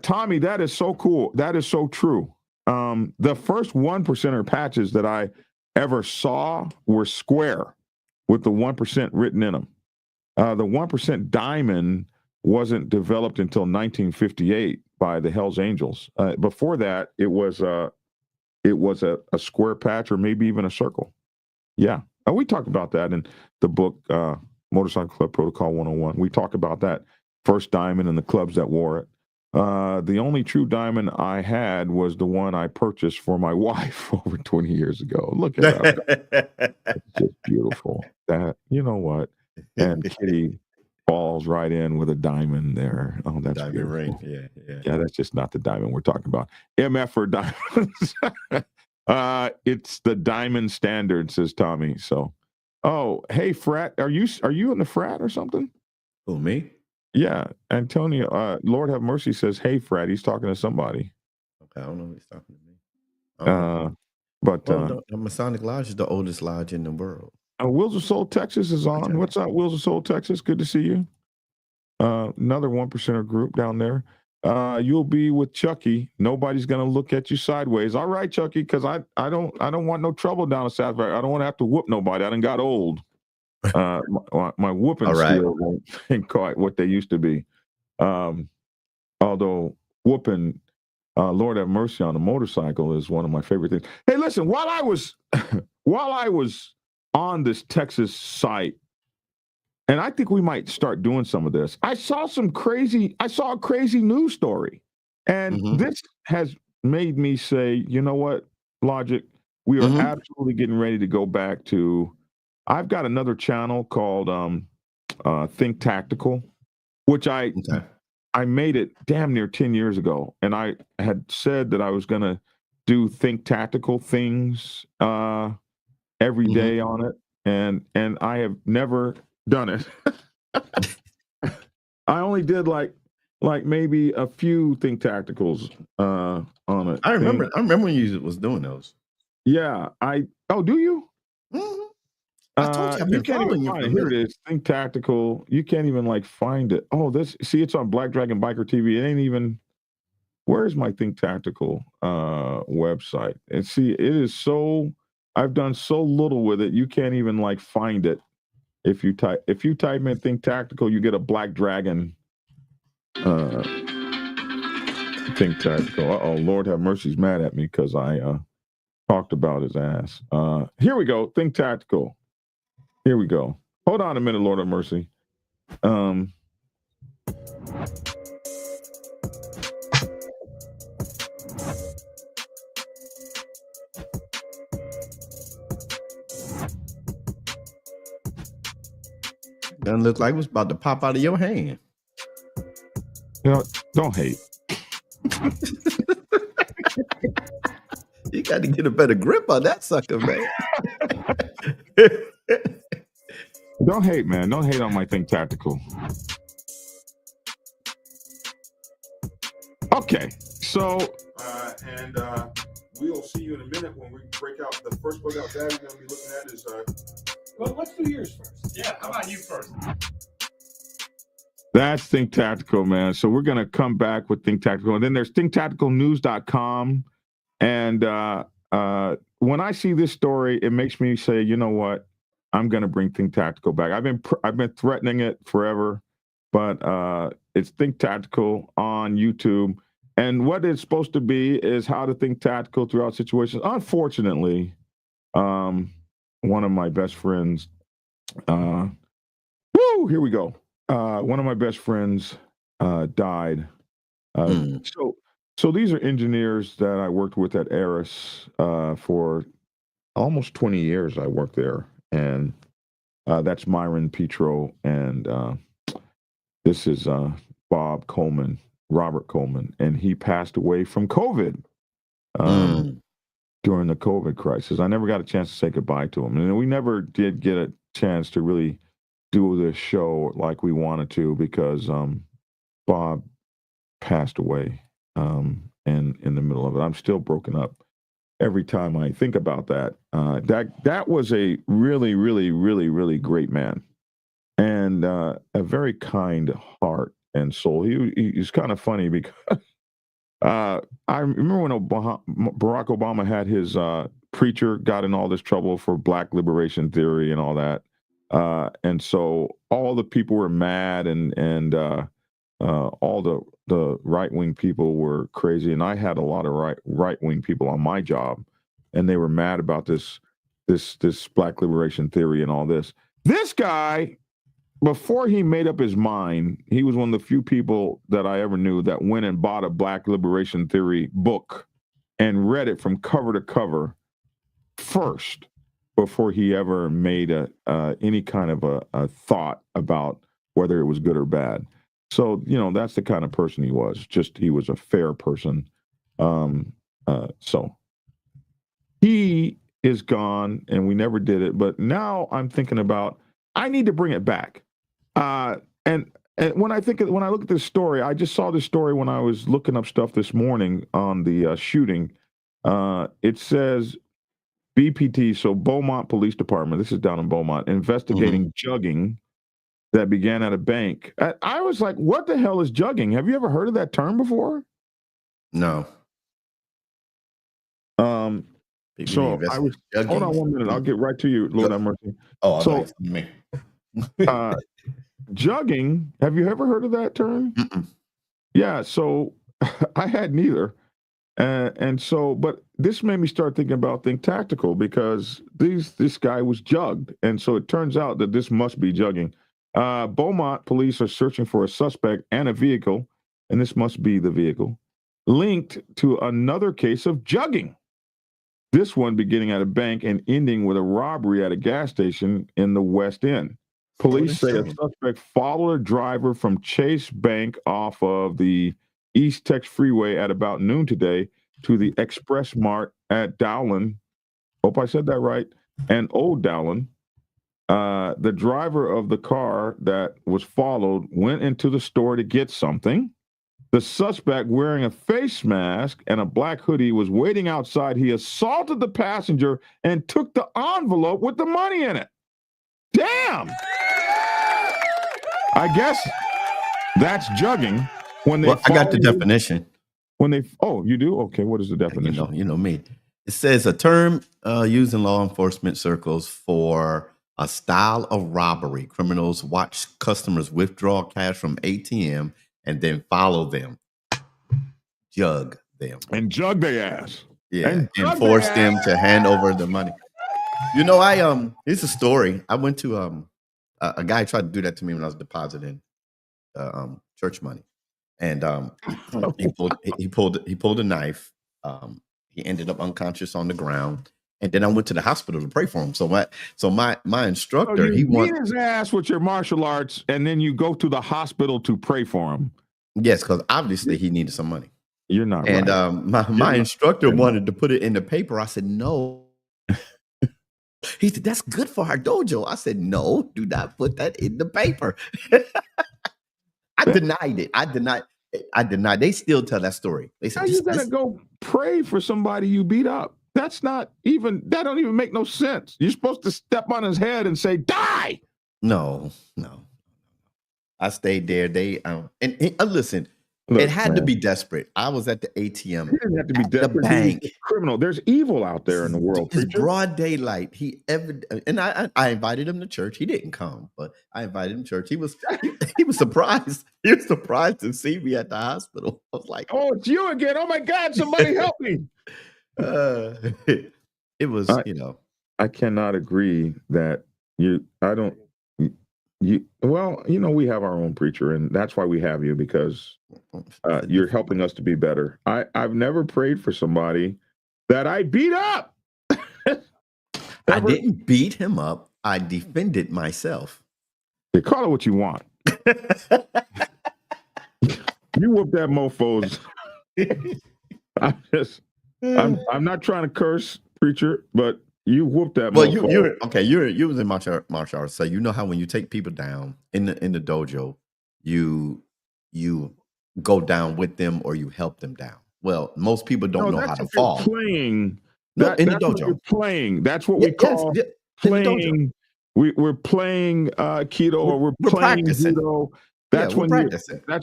Tommy, that is so cool. That is so true. The first 1%er patches that I ever saw were square with the 1% written in them. The 1% diamond wasn't developed until 1958 by the Hells Angels. Before that, it was a square patch or maybe even a circle. Yeah. We talk about that in the book, Motorcycle Club Protocol 101. We talk about that first diamond and the clubs that wore it. The only true diamond I had was the one I purchased for my wife over 20 years ago. Look at that. It's just beautiful. That, you know what? And Kitty falls right in with a diamond there. Oh, that's diamond beautiful. ring. Yeah, that's just not the diamond we're talking about. MF for diamonds. It's the diamond standard, says Tommy. So, hey, frat, are you in the frat or something? Who, me? Yeah, Antonio, Lord have mercy says, hey, frat, he's talking to somebody. Okay, I don't know if he's talking to me. The Masonic Lodge is the oldest lodge in the world. Wheels of Soul, Texas is on. What's up, Wheels of Soul, Texas? Good to see you. Another 1%er group down there. You'll be with Chucky. Nobody's gonna look at you sideways. All right, Chucky, because I don't want no trouble down the South. I don't want to have to whoop nobody. I done got old. My whooping skills ain't quite what they used to be. Although whooping, Lord have mercy on a motorcycle is one of my favorite things. Hey, listen, while I was on this Texas site, and I think we might start doing some of this. I saw a crazy news story. And this has made me say, you know what, Logic, we are absolutely getting ready to go back to, I've got another channel called Think Tactical, which I made it damn near 10 years ago. And I had said that I was going to do Think Tactical things every day on it. And I have never done it. I only did like maybe a few Think Tacticals on it. I remember when you was doing those. Yeah, do you? I told you I've been following you. Here it is, Think Tactical. You can't even find it. Oh, it's on Black Dragon Biker TV. It ain't even. Where's my Think Tactical website? And see, it is so. I've done so little with it. You can't even find it. If you type in Think Tactical, you get a Black Dragon Think Tactical. Lord have mercy, he's mad at me because I talked about his ass. Here we go, Think Tactical. Here we go. Hold on a minute, Lord have mercy. Doesn't look like it was about to pop out of your hand. Don't hate. You got to get a better grip on that sucker, man. Don't hate, man. Don't hate on my Think Tactical. Okay, so And we'll see you in a minute when we break out the first breakout dad we're going to be looking at is. Well, let's do yours first. Yeah, how about you first? that's Think Tactical, man. So we're gonna come back with Think Tactical, and then there's ThinkTacticalNews.com. And when I see this story, it makes me say, you know what? I'm gonna bring Think Tactical back. I've been threatening it forever, but it's Think Tactical on YouTube. And what it's supposed to be is how to think tactical throughout situations. Unfortunately, one of my best friends, here we go. One of my best friends died. So these are engineers that I worked with at Eris for almost 20 years. I worked there, and that's Myron Petro, and this is Robert Coleman, and he passed away from COVID during the COVID crisis. I never got a chance to say goodbye to him, and we never did get a chance to really do this show like we wanted to because Bob passed away and in the middle of it. I'm still broken up every time I think about that. That was a really, really, really, really great man, and a very kind heart and soul. He's kind of funny because I remember when Barack Obama had his preacher got in all this trouble for Black liberation theory and all that. And so all the people were mad, and all the right-wing people were crazy. And I had a lot of right-wing people on my job, and they were mad about this Black liberation theory and all this. This guy, before he made up his mind, he was one of the few people that I ever knew that went and bought a Black liberation theory book and read it from cover to cover first before he ever made any kind of a thought about whether it was good or bad. So, that's the kind of person he was. He was a fair person. So he is gone, and we never did it. But now I'm thinking about, I need to bring it back. And when I look at this story, I just saw this story when I was looking up stuff this morning on the shooting. It says BPT, so Beaumont Police Department, this is down in Beaumont, investigating jugging that began at a bank. I was like, what the hell is jugging? Have you ever heard of that term before? No. So I was, hold on 1 minute. I'll get right to you, Lord have mercy. Oh, so me. jugging, have you ever heard of that term? Yeah, so I had neither. And so, but this made me start thinking about Think Tactical because this guy was jugged. And so it turns out that this must be jugging. Beaumont police are searching for a suspect and a vehicle, and this must be the vehicle, linked to another case of jugging. This one beginning at a bank and ending with a robbery at a gas station in the West End. Police say a suspect followed a driver from Chase Bank off of the East Tex Freeway at about noon today to the Express Mart at Dowling. Hope I said that right. And Old Dowling. The driver of the car that was followed went into the store to get something. The suspect, wearing a face mask and a black hoodie, was waiting outside. He assaulted the passenger and took the envelope with the money in it. Damn! I guess that's jugging. I got the definition. You do? Okay, what is the definition? You know me. It says a term used in law enforcement circles for a style of robbery. Criminals watch customers withdraw cash from ATM and then follow them, jug them. And jug their ass. Yeah, and force them to hand over the money. Here's a story. I went to a guy tried to do that to me when I was depositing church money. And he pulled a knife. He ended up unconscious on the ground. And then I went to the hospital to pray for him. So my instructor, he beat his ass with your martial arts, and then you go to the hospital to pray for him. Yes, because obviously he needed some money. You're not and right. My instructor wanted to put it in the paper. I said no. He said that's good for our dojo. I said no, do not put that in the paper. I denied it. I did not. They still tell that story. They How said, you gonna go pray for somebody you beat up? That's not even. That don't even make no sense. You're supposed to step on his head and say, "Die." No. I stayed there. They and listen. Look, it had to man, be desperate. I was at the ATM he didn't have to be at the desperate. He was bank. a criminal. There's evil out there in the world, It's preacher. broad daylight. I invited him to church. He didn't come, but I invited him to church. He was surprised. He was surprised to see me at the hospital. I was like, "Oh, it's you again! Oh my God, somebody help me!" It was, I cannot agree that you. I don't. You well, we have our own preacher, and that's why we have you, because you're helping us to be better. I've never prayed for somebody that I beat up. I didn't beat him up. I defended myself. You call it what you want. You whoop that mofo's. I'm not trying to curse, preacher, but you whooped that. Well, mofo. you was in martial arts, so you know how when you take people down in the dojo, you go down with them or you help them down. Well, most people don't know how to fall. Playing. No, in the that's what dojo. you're playing. That's what we call playing. We're playing Keto, or we're playing practicing. judo. That's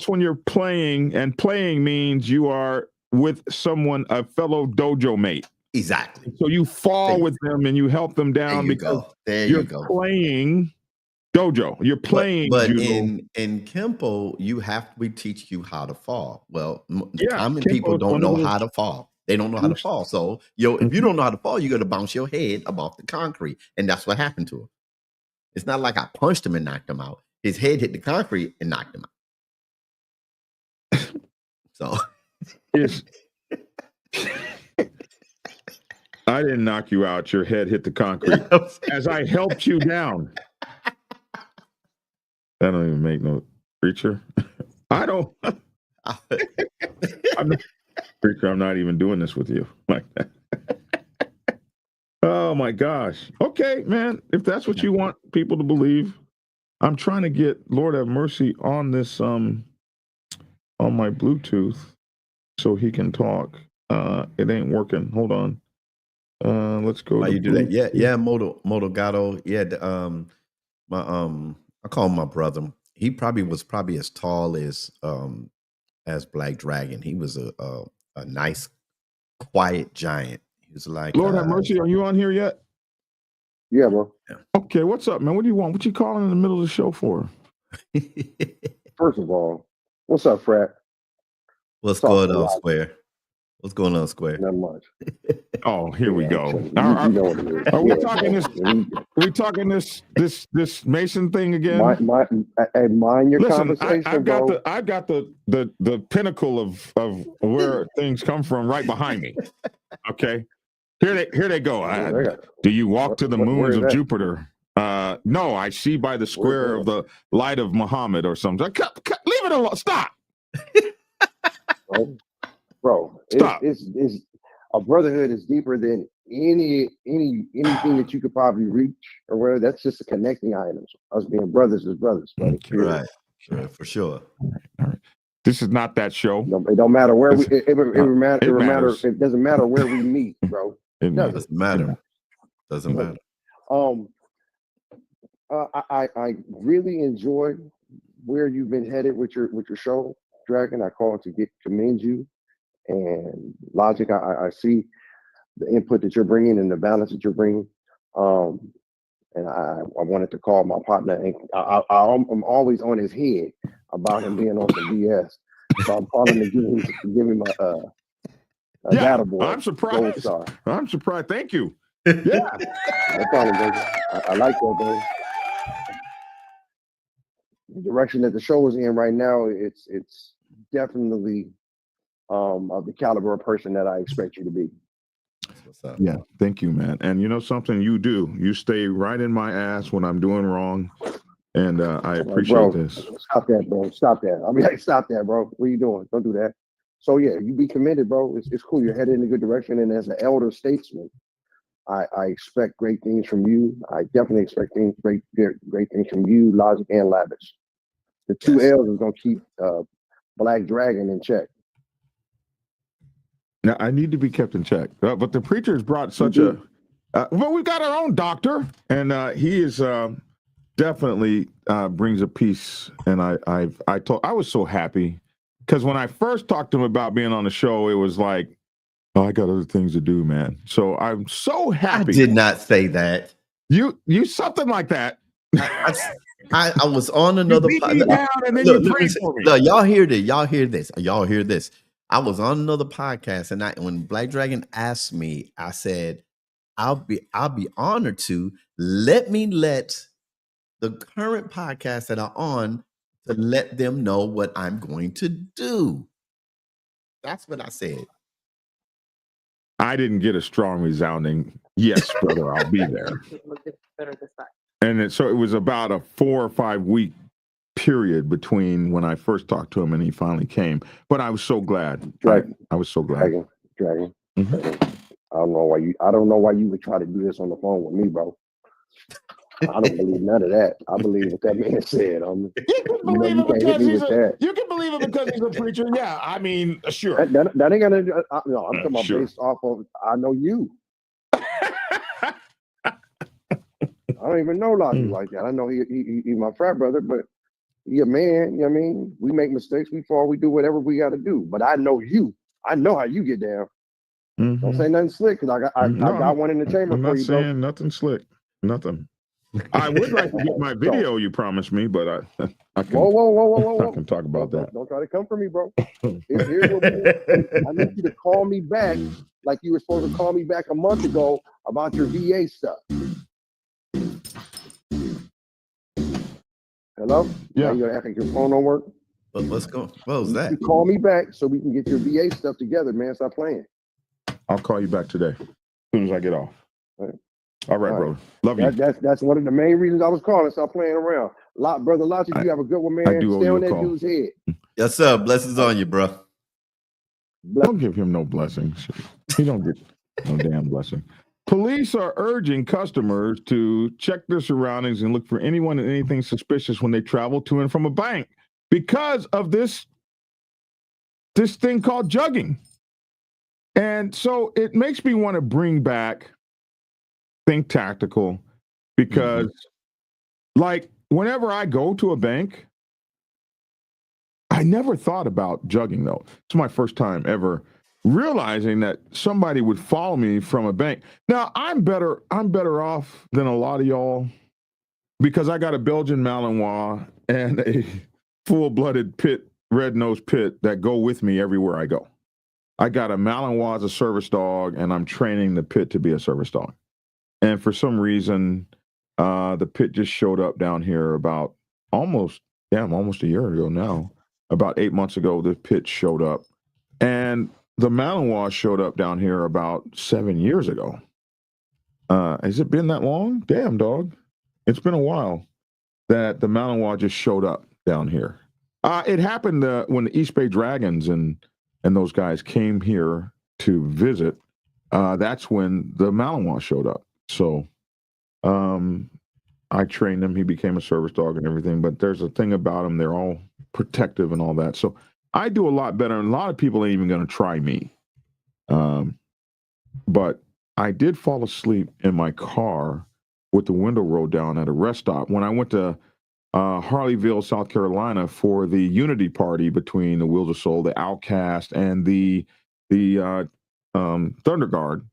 when you're playing, and playing means you are with someone, a fellow dojo mate. Exactly. So you fall with them and you help them down because you're playing dojo. You're playing but judo. in Kempo, we teach you how to fall. Well, common Kempo people is don't one of know those- how to fall. They don't know how to fall. So if you don't know how to fall, you got to bounce your head above the concrete, and that's what happened to him. It's not like I punched him and knocked him out. His head hit the concrete and knocked him out. So I didn't knock you out. Your head hit the concrete as I helped you down. That don't even make no preacher. I don't. Preacher, I'm not even doing this with you like that. Oh my gosh. Okay, man. If that's what you want people to believe, I'm trying to get, Lord have mercy, on this on my Bluetooth so he can talk. It ain't working. Hold on. Let's go. Why you do that? Yeah, Moto Gato. Yeah, I call him my brother. He was as tall as Black Dragon. He was a nice, quiet giant. He was like, Lord have mercy. Are you on here yet? Yeah, bro. Okay, what's up, man? What do you want? What you calling in the middle of the show for? First of all, what's up, Frat? What's going on, Square? What's going on, Square? Not much. Oh, here we go. You know what it is. Are we talking this? Are we talking this Mason thing again? Mind your conversation, I've got bro. I've got the pinnacle of where things come from right behind me. Okay, here they go. Do you walk to the moons of Jupiter? No, I see by the square of the light of Muhammad or something. Leave it alone. Stop. Bro, stop. It's a brotherhood is deeper than anything that you could probably reach or whatever. That's just a connecting item. Us being brothers is brothers, buddy. Right, for sure. All right. This is not that show. It don't matter where we. It doesn't matter where we meet, bro. It doesn't matter. Doesn't matter. I really enjoyed where you've been headed with your show, Dragon. I called to commend you. And Logic, I see the input that you're bringing and the balance that you're bringing. And I wanted to call my partner, and I'm always on his head about him being on some BS. So I'm calling to give him a data boy. I'm surprised. I'm surprised. Thank you. Yeah. No problem, baby. I like that, baby. The direction that the show is in right now, it's definitely of the caliber of person that I expect you to be. What's up? Yeah, thank you, man. And you know something, you do. You stay right in my ass when I'm doing wrong, and I appreciate this. Stop that, bro. Stop that. I'll be like, stop that, bro. What are you doing? Don't do that. So yeah, you be committed, bro. It's cool. You're headed in a good direction, and as an elder statesman, I expect great things from you. I definitely expect great things from you, Logic and Lavish. The two L's is gonna keep Black Dragon in check. Now I need to be kept in check, but the preacher's brought such do. well, we've got our own doctor, and he is definitely brings a peace. And I was so happy because when I first talked to him about being on the show, it was like, oh, I got other things to do, man. So I'm so happy. I did not say that. You something like that. I was on another podcast, and then you prayed for me. Look, y'all hear this? Y'all hear this? Y'all hear this? I was on another podcast, and when Black Dragon asked me, I said, I'll be honored to let the current podcast that I'm on to let them know what I'm going to do. That's what I said. I didn't get a strong resounding yes, brother. I'll be there. And so it was about a 4 or 5 week period between when I first talked to him and he finally came. But I was so glad. I was so glad. Dragon. Mm-hmm. I don't know why you would try to do this on the phone with me, bro. I don't believe none of that. I believe what that man said. You can believe it because he's a preacher. Yeah, I mean, sure. That ain't gonna. No, I'm talking about based off of. I know you. I don't even know Lottie like that. I know he my frat brother, but he a man. You know what I mean? We make mistakes, we fall, we do whatever we got to do. But I know you. I know how you get down. Mm-hmm. Don't say nothing slick, because I got one in the chamber I'm for you. I'm not saying nothing slick. Nothing. I would like to get my video you promised me, but I can. Whoa. I can talk about that. Don't try to come for me, bro. Here's what I need you to call me back like you were supposed to call me back a month ago about your VA stuff. Hello? Yeah. Now you're acting like your phone don't work? But let's go. What was that? You call me back so we can get your VA stuff together, man. Stop playing. I'll call you back today as soon as I get off. All right, bro. Love you. That's one of the main reasons I was calling. Stop playing around. Brother Logic, you have a good one, man. I do Stay owe on you a that call. dude's head. Yes, sir. Blessings on you, bro. Don't give him no blessings. He don't get no damn blessing. Police are urging customers to check their surroundings and look for anyone and anything suspicious when they travel to and from a bank because of this thing called jugging. And so it makes me want to bring back Think Tactical because, like, whenever I go to a bank, I never thought about jugging, though. It's my first time ever realizing that somebody would follow me from a bank. Now, I'm better off than a lot of y'all because I got a Belgian Malinois and a full-blooded red-nosed pit that go with me everywhere I go. I got a Malinois as a service dog, and I'm training the pit to be a service dog. And for some reason, the pit just showed up down here about almost a year ago now. About 8 months ago, the pit showed up. And the Malinois showed up down here about 7 years ago. Has it been that long? Damn, dog. It's been a while that the Malinois just showed up down here. It happened when the East Bay Dragons and those guys came here to visit. That's when the Malinois showed up. So I trained him. He became a service dog and everything. But there's a thing about them. They're all protective and all that. So I do a lot better. And a lot of people ain't even going to try me. But I did fall asleep in my car with the window rolled down at a rest stop when I went to Harleyville, South Carolina for the unity party between the Wheels of Soul, the Outcast, and the Thunder Guard,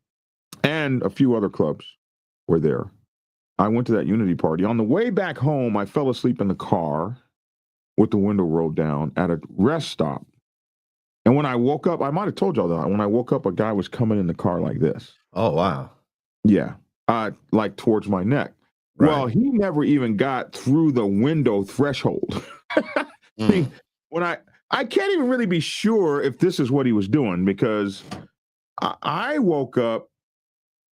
and a few other clubs were there. I went to that unity party. On the way back home, I fell asleep in the car with the window rolled down at a rest stop. And when I woke up, I might have told y'all that. When I woke up, a guy was coming in the car like this. Oh, wow. Yeah. Like towards my neck. Right. Well, he never even got through the window threshold. When I can't even really be sure if this is what he was doing because I woke up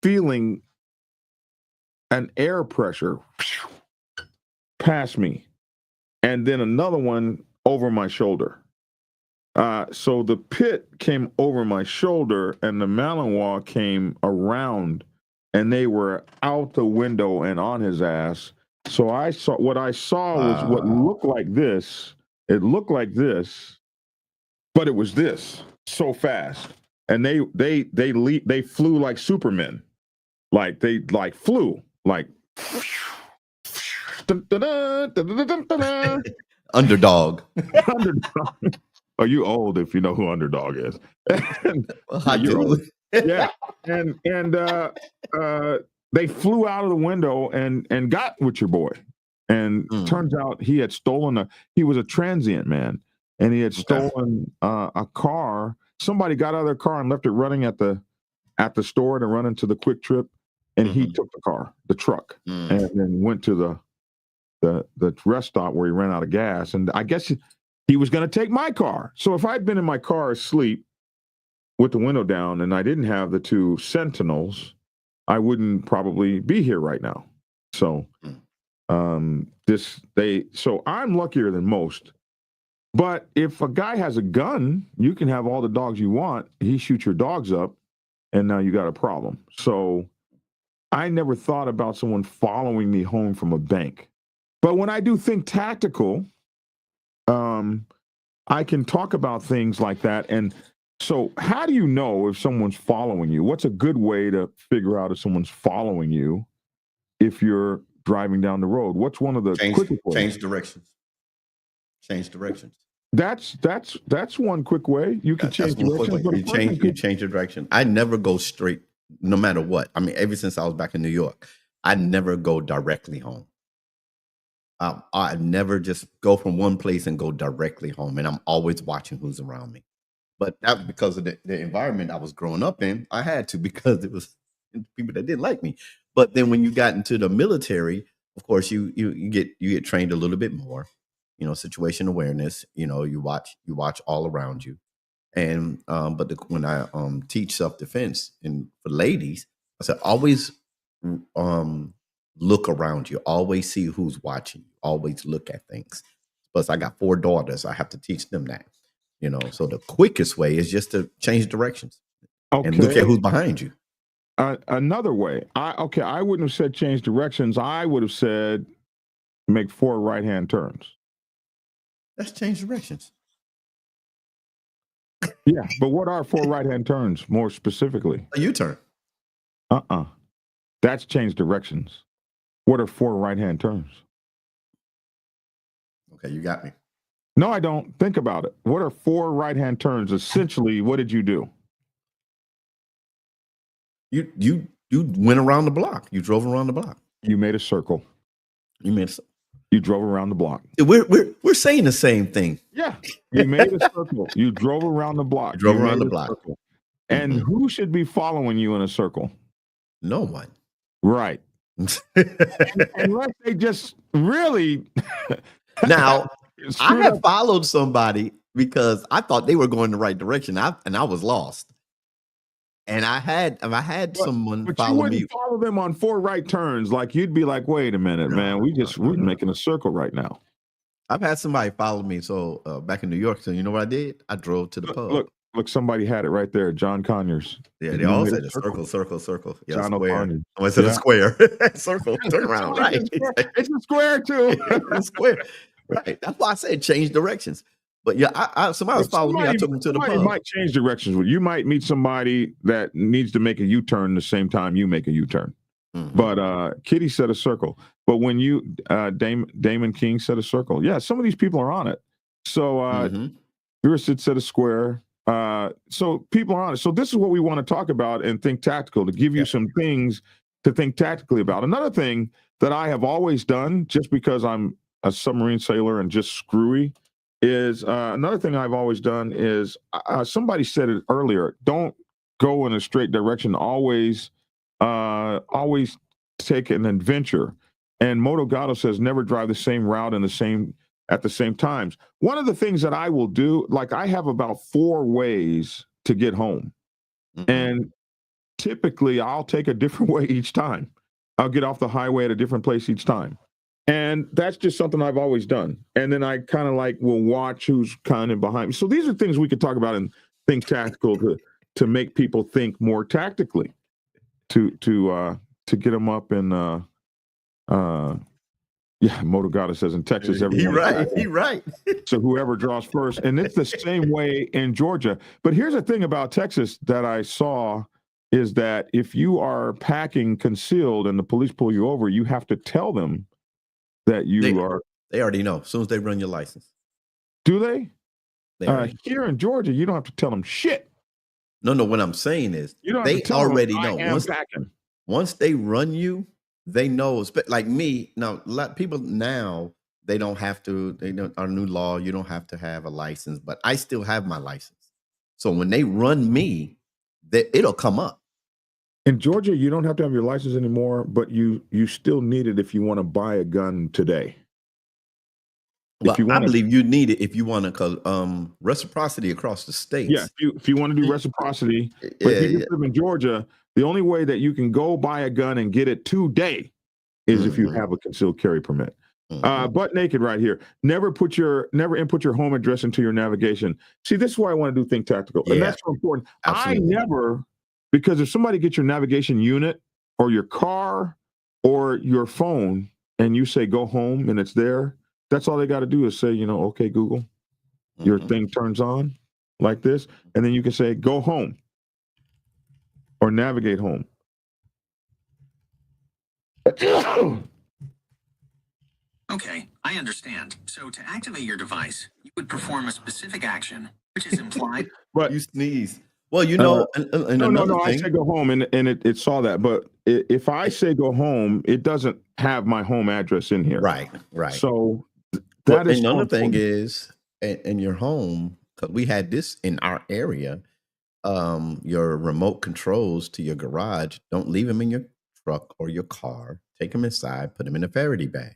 feeling an air pressure past me and then another one over my shoulder. So the pit came over my shoulder and the Malinois came around and they were out the window and on his ass. So what I saw was what looked like this. It looked like this. but it was this so fast, and they flew like Supermen, like they like flew like. Underdog. Underdog. Oh, you old if you know who Underdog is. I You're do. old. Yeah, and they flew out of the window and got with your boy, and turns out he had stolen he was a transient man, and he had stolen a car. Somebody got out of their car and left it running at the store to run into the Quick Trip, and he took the truck, and then went to the rest stop where he ran out of gas, and I guess he was going to take my car. So if I'd been in my car asleep with the window down and I didn't have the two sentinels, I wouldn't probably be here right now. So so I'm luckier than most. But if a guy has a gun, you can have all the dogs you want. He shoots your dogs up, and now you got a problem. So I never thought about someone following me home from a bank. But when I do think tactical, I can talk about things like that. And so how do you know if someone's following you? What's a good way to figure out if someone's following you if you're driving down the road? What's one of the quickest ways? Change directions. Change directions. That's one quick way. You can change directions. You change your direction. I never go straight, no matter what. I mean, ever since I was back in New York, I never go directly home. I never just go from one place and go directly home, and I'm always watching who's around me. But that's because of the environment I was growing up in. I had to, because it was people that didn't like me. But then when you got into the military, of course, you get trained a little bit more. You know, situation awareness. You know, you watch all around you. And when I teach self-defense and for ladies, I said always look around you. Always see who's watching you. Always look at things. Plus, I got 4 daughters. I have to teach them that. You know, so the quickest way is just to change directions and look at who's behind you. Another way, I wouldn't have said change directions. I would have said make 4 right-hand turns. That's change directions. Yeah, but what are 4 right-hand turns more specifically? A U-turn. That's change directions. What are 4 right-hand turns? Okay, you got me. No, I don't. Think about it. What are 4 right-hand turns? Essentially, what did you do? You went around the block. You drove around the block. You made a circle. You drove around the block. We're saying the same thing. Yeah. You made a circle. You drove around the block. You drove around the block. Circle. And who should be following you in a circle? No one. Right. Unless they just really now I have followed somebody because I thought they were going the right direction. And I was lost. And I had someone follow me. Follow them on 4 right turns. Like you'd be like, wait a minute, man. We're making a circle right now. I've had somebody follow me. So back in New York, so you know what I did? I drove to the pub. Look, somebody had it right there. John Conyers. Yeah, they all said circle. Yeah, John square. I said a square. Circle, turn around. Right. It's a square too. It's a square. Right. That's why I said change directions. But yeah, somebody was following me. I took them to the pub. You might change directions. You might meet somebody that needs to make a U-turn the same time you make a U-turn. But Kitty said a circle. But when you Damon King said a circle. Yeah, some of these people are on it. So Duracid said a square. So people are on it. So this is what we want to talk about and think tactical, to give you some things to think tactically about. Another thing that I have always done, just because I'm a submarine sailor and just screwy, is another thing I've always done is somebody said it earlier. Don't go in a straight direction. Always take an adventure. And Moto Gato says never drive the same route at the same times. One of the things that I will do, like I have about 4 ways to get home, and typically I'll take a different way each time. I'll get off the highway at a different place each time. And that's just something I've always done. And then I kind of will watch who's kind of behind me. So these are things we could talk about and think tactical to make people think more tactically, to get them up and Yeah, Motor Goddess says in Texas, He everyone. right. He right. So whoever draws first, and it's the same way in Georgia. But here's the thing about Texas that I saw is that if you are packing concealed and the police pull you over, you have to tell them that you are. They already know as soon as they run your license. Do they? They already Here in Georgia, you don't have to tell them shit. No, what I'm saying is You don't they have to tell them, already I know. am packing. Once they run you, they know. Like me, now a lot of people now they don't have to. They don't. Our new law, you don't have to have a license, but I still have my license. So when they run me, it'll come up. In Georgia, you don't have to have your license anymore, but you still need it if you want to buy a gun today. Well, I believe you need it if you want to, cause reciprocity across the states. Yeah, if you want to do reciprocity, but if you live in Georgia, the only way that you can go buy a gun and get it today is if you have a concealed carry permit. Butt naked right here. Never input your home address into your navigation. See, this is why I want to do Think Tactical, and that's so important. Absolutely. I never, because if somebody gets your navigation unit or your car or your phone, and you say go home and it's there. That's all they got to do is say, okay, Google, your thing turns on like this. And then you can say, go home or navigate home. Okay, I understand. So to activate your device, you would perform a specific action, which is implied. But you sneeze. Well, no, I say go home and it saw that. But if I say go home, it doesn't have my home address in here. Right. So that is another thing is in your home, because we had this in our area, your remote controls to your garage, don't leave them in your truck or your car. Take them inside, put them in a Faraday bag.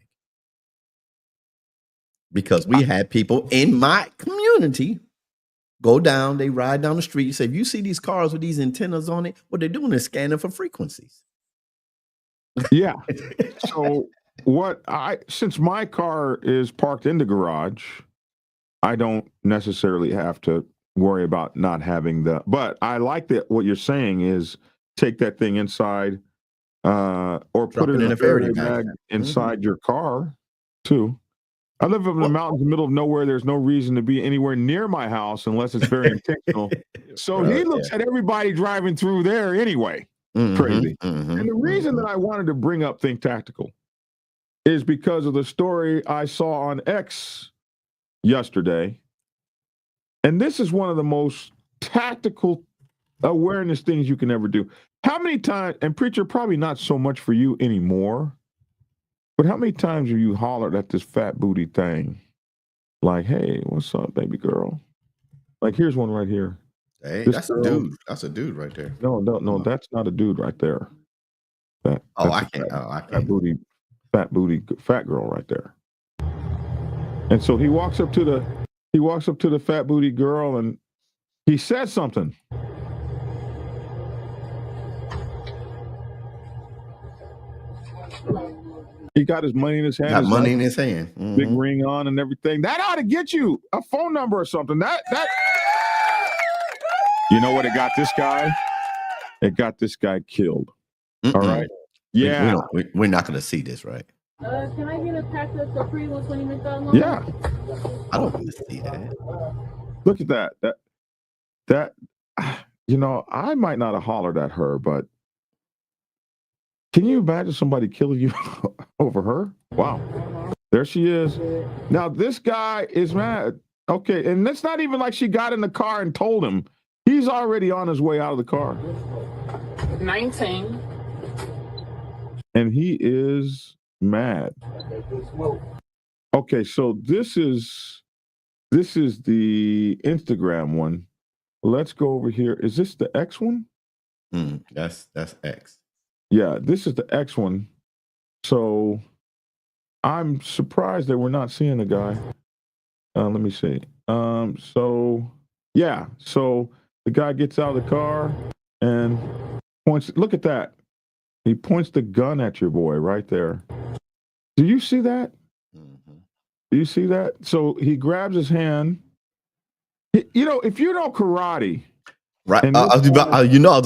Because we had people in my community go down, they ride down the street, say, if you see these cars with these antennas on it, what they're doing is scanning for frequencies. Yeah. So since my car is parked in the garage, I don't necessarily have to worry about not having but I like that what you're saying is take that thing inside or put it in a Faraday bag inside your car too. I live up in the mountains in the middle of nowhere. There's no reason to be anywhere near my house unless it's very intentional. So he looks at everybody driving through there anyway. Crazy. And the reason that I wanted to bring up Think Tactical is because of the story I saw on X yesterday. And this is one of the most tactical awareness things you can ever do. How many times, and Preacher, probably not so much for you anymore, but how many times have you hollered at this fat booty thing? Like, hey, what's up, baby girl? Like, here's one right here. Hey, that's a dude. That's a dude right there. No, that's not a dude right there. I can't. Fat booty, fat girl right there. And so he walks up to the fat booty girl and he says something. He got his money in his hand. Big ring on and everything. That ought to get you a phone number or something. That. You know what? It got this guy. It got this guy killed. All right. Yeah. We're not going to see this, right? Can I get a pack of Capri 120 McDonald's? Yeah. I don't want to see that. Look at that. That. I might not have hollered at her, but can you imagine somebody killing you over her? Wow. There she is. Now, this guy is mad. Okay. And it's not even like she got in the car and told him. He's already on his way out of the car. 19. And he is mad. Okay, so this is the Instagram one. Let's go over here. Is this the X one? That's X. Yeah, this is the X one. So I'm surprised that we're not seeing the guy. Let me see. So the guy gets out of the car and points. Look at that. He points the gun at your boy right there. Do you see that? Do you see that? So he grabs his hand. If you know karate. Right. I was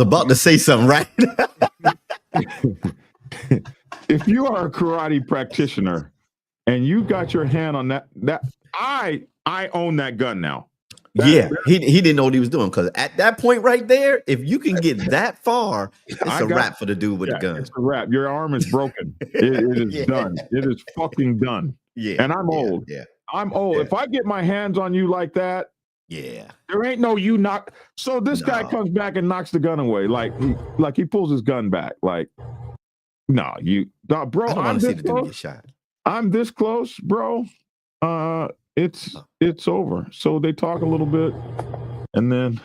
about to say something, right? If you are a karate practitioner and you got your hand on that I own that gun now. He didn't know what he was doing, because at that point right there, if you can get that far, it's a wrap for the dude with the gun. It's a wrap. Your arm is broken. It is done. It is fucking done. Yeah. And I'm old. Yeah. I'm old. Yeah. If I get my hands on you like that, there ain't no you knock. So this guy comes back and knocks the gun away. Like he pulls his gun back. Like, bro. I don't want to see the dude get shot. I'm this close, bro. It's over. So they talk a little bit, and then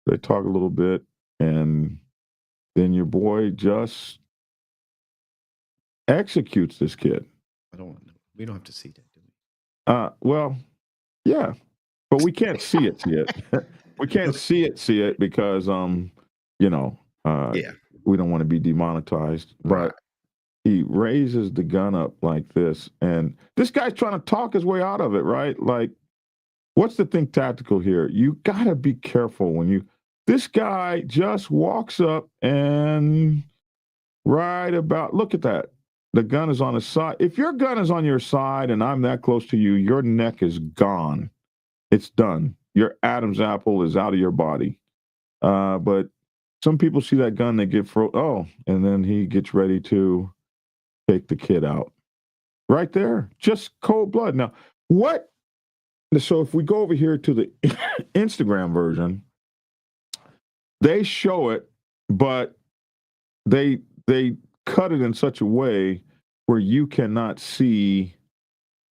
they talk a little bit, and then your boy just executes this kid. I don't want to know. We don't have to see that, do we? Well, yeah, but we can't see it yet. We can't see it because we don't want to be demonetized. Right. But he raises the gun up like this, and this guy's trying to talk his way out of it, right? Like, what's the thing tactical here? You gotta be careful when this guy just walks up and look at that. The gun is on his side. If your gun is on your side and I'm that close to you, your neck is gone. It's done. Your Adam's apple is out of your body. But some people see that gun, they get and then he gets ready to take the kid out. Right there. Just cold blood. Now, what? So if we go over here to the Instagram version, they show it, but they cut it in such a way where you cannot see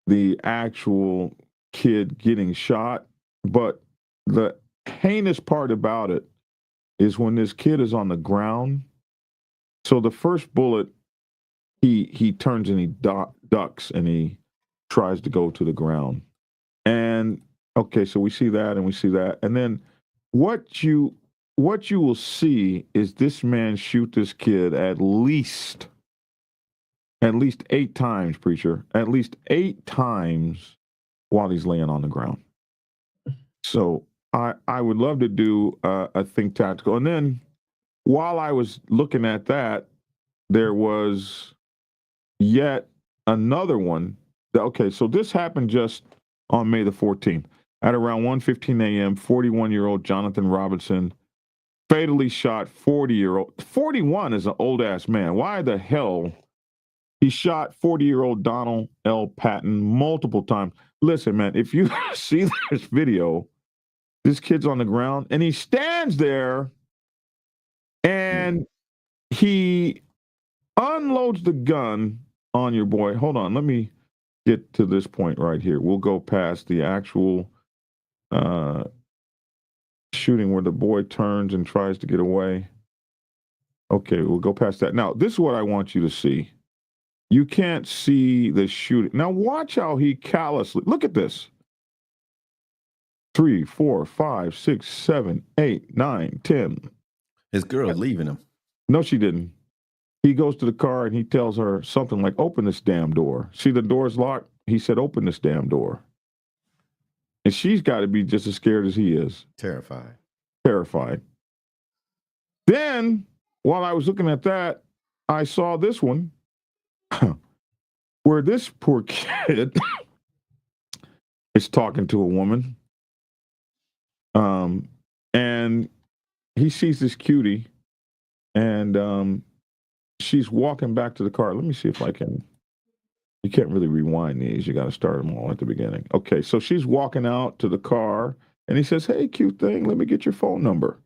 the actual kid getting shot. But the heinous part about it is when this kid is on the ground. So the first bullet, he turns and he ducks and he tries to go to the ground. And okay, so we see that and we see that. And then what you will see is this man shoot this kid at least 8 times, preacher. At least 8 times while he's laying on the ground. So I would love to do a think tactical. And then while I was looking at that, there was yet another one. Okay, so this happened just on May the 14th. At around 1:15 a.m., 41-year-old Jonathan Robinson fatally shot 40-year-old. 41 is an old-ass man. Why the hell? He shot 40-year-old Donald L. Patton multiple times. Listen, man, if you see this video, this kid's on the ground, and he stands there, and he unloads the gun on your boy. Hold on, let me get to this point right here. We'll go past the actual shooting where the boy turns and tries to get away. Okay, we'll go past that. Now, this is what I want you to see. You can't see the shooting. Now, watch how he callously, look at this. 3, 4, 5, 6, 7, 8, 9, 10. His girl's leaving him. No, she didn't. He goes to the car and he tells her something like, open this damn door. See, the door's locked. He said, open this damn door. And she's got to be just as scared as he is. Terrified. Then, while I was looking at that, I saw this one where this poor kid is talking to a woman. And he sees this cutie, and she's walking back to the car. Let me see if I can. You can't really rewind these. You got to start them all at the beginning. Okay, so she's walking out to the car, and he says, hey, cute thing, let me get your phone number.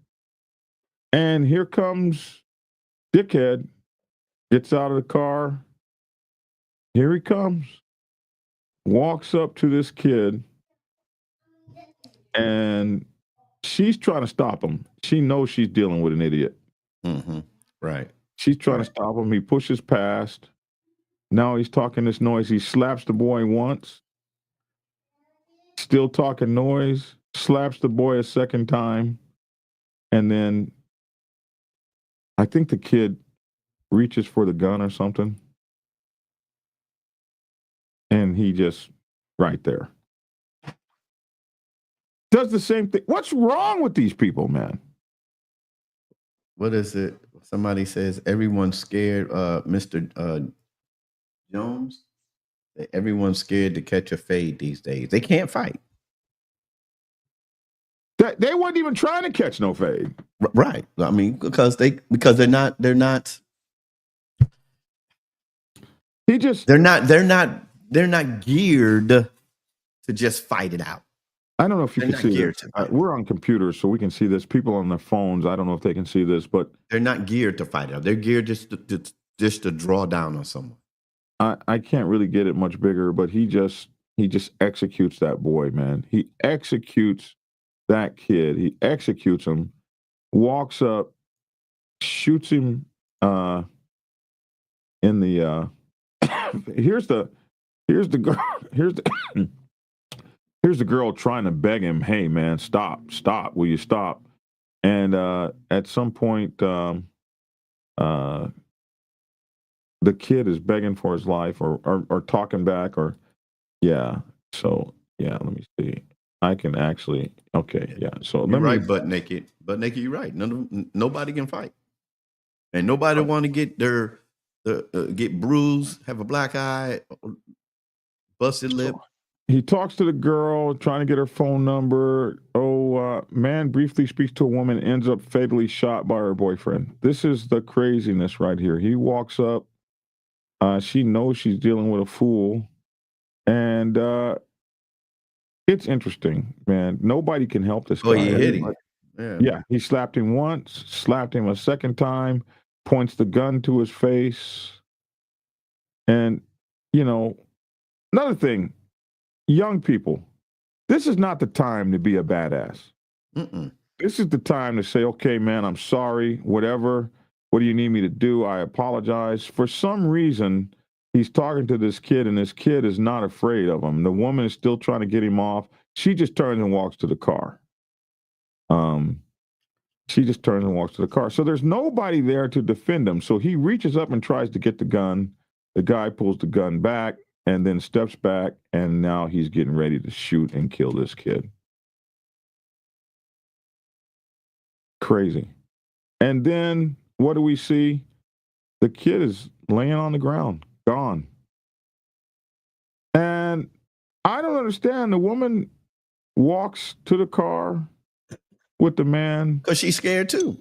And here comes dickhead, gets out of the car. Here he comes, walks up to this kid, and she's trying to stop him. She knows she's dealing with an idiot. Mm-hmm. Right. She's trying to stop him. He pushes past. Now he's talking this noise. He slaps the boy once. Still talking noise. Slaps the boy a second time. And then I think the kid reaches for the gun or something. And he just, right there, does the same thing. What's wrong with these people, man? What is it? Somebody says everyone's scared. Mr. Jones. Everyone's scared to catch a fade these days. They can't fight. They weren't even trying to catch no fade. Right. I mean, because they're not they're not geared to just fight it out. I don't know if you can see this. We're on computers, so we can see this. People on their phones, I don't know if they can see this, but they're not geared to fight it out. They're geared just to draw down on someone. I can't really get it much bigger, but he just executes that boy, man. He executes that kid. He executes him, walks up, shoots him in the here's the girl trying to beg him, hey man, stop, will you stop? And at some point the kid is begging for his life or talking back or so let me see. I can actually so you're right, butt naked, you're right. Nobody can fight. And nobody want to get their get bruised, have a black eye, busted lip. He talks to the girl, trying to get her phone number. Man briefly speaks to a woman, ends up fatally shot by her boyfriend. This is the craziness right here. He walks up. She knows she's dealing with a fool. And it's interesting, man. Nobody can help this guy. He hit him. Yeah, he slapped him once, slapped him a second time, points the gun to his face. And, another thing, young people, this is not the time to be a badass. This is the time to say, okay, man, I'm sorry, whatever. What do you need me to do? I apologize. For some reason, he's talking to this kid, and this kid is not afraid of him. The woman is still trying to get him off. She just turns and walks to the car. So there's nobody there to defend him. So he reaches up and tries to get the gun. The guy pulls the gun back and then steps back, and now he's getting ready to shoot and kill this kid. Crazy. And then what do we see? The kid is laying on the ground, gone. And I don't understand. The woman walks to the car with the man. Because she's scared too.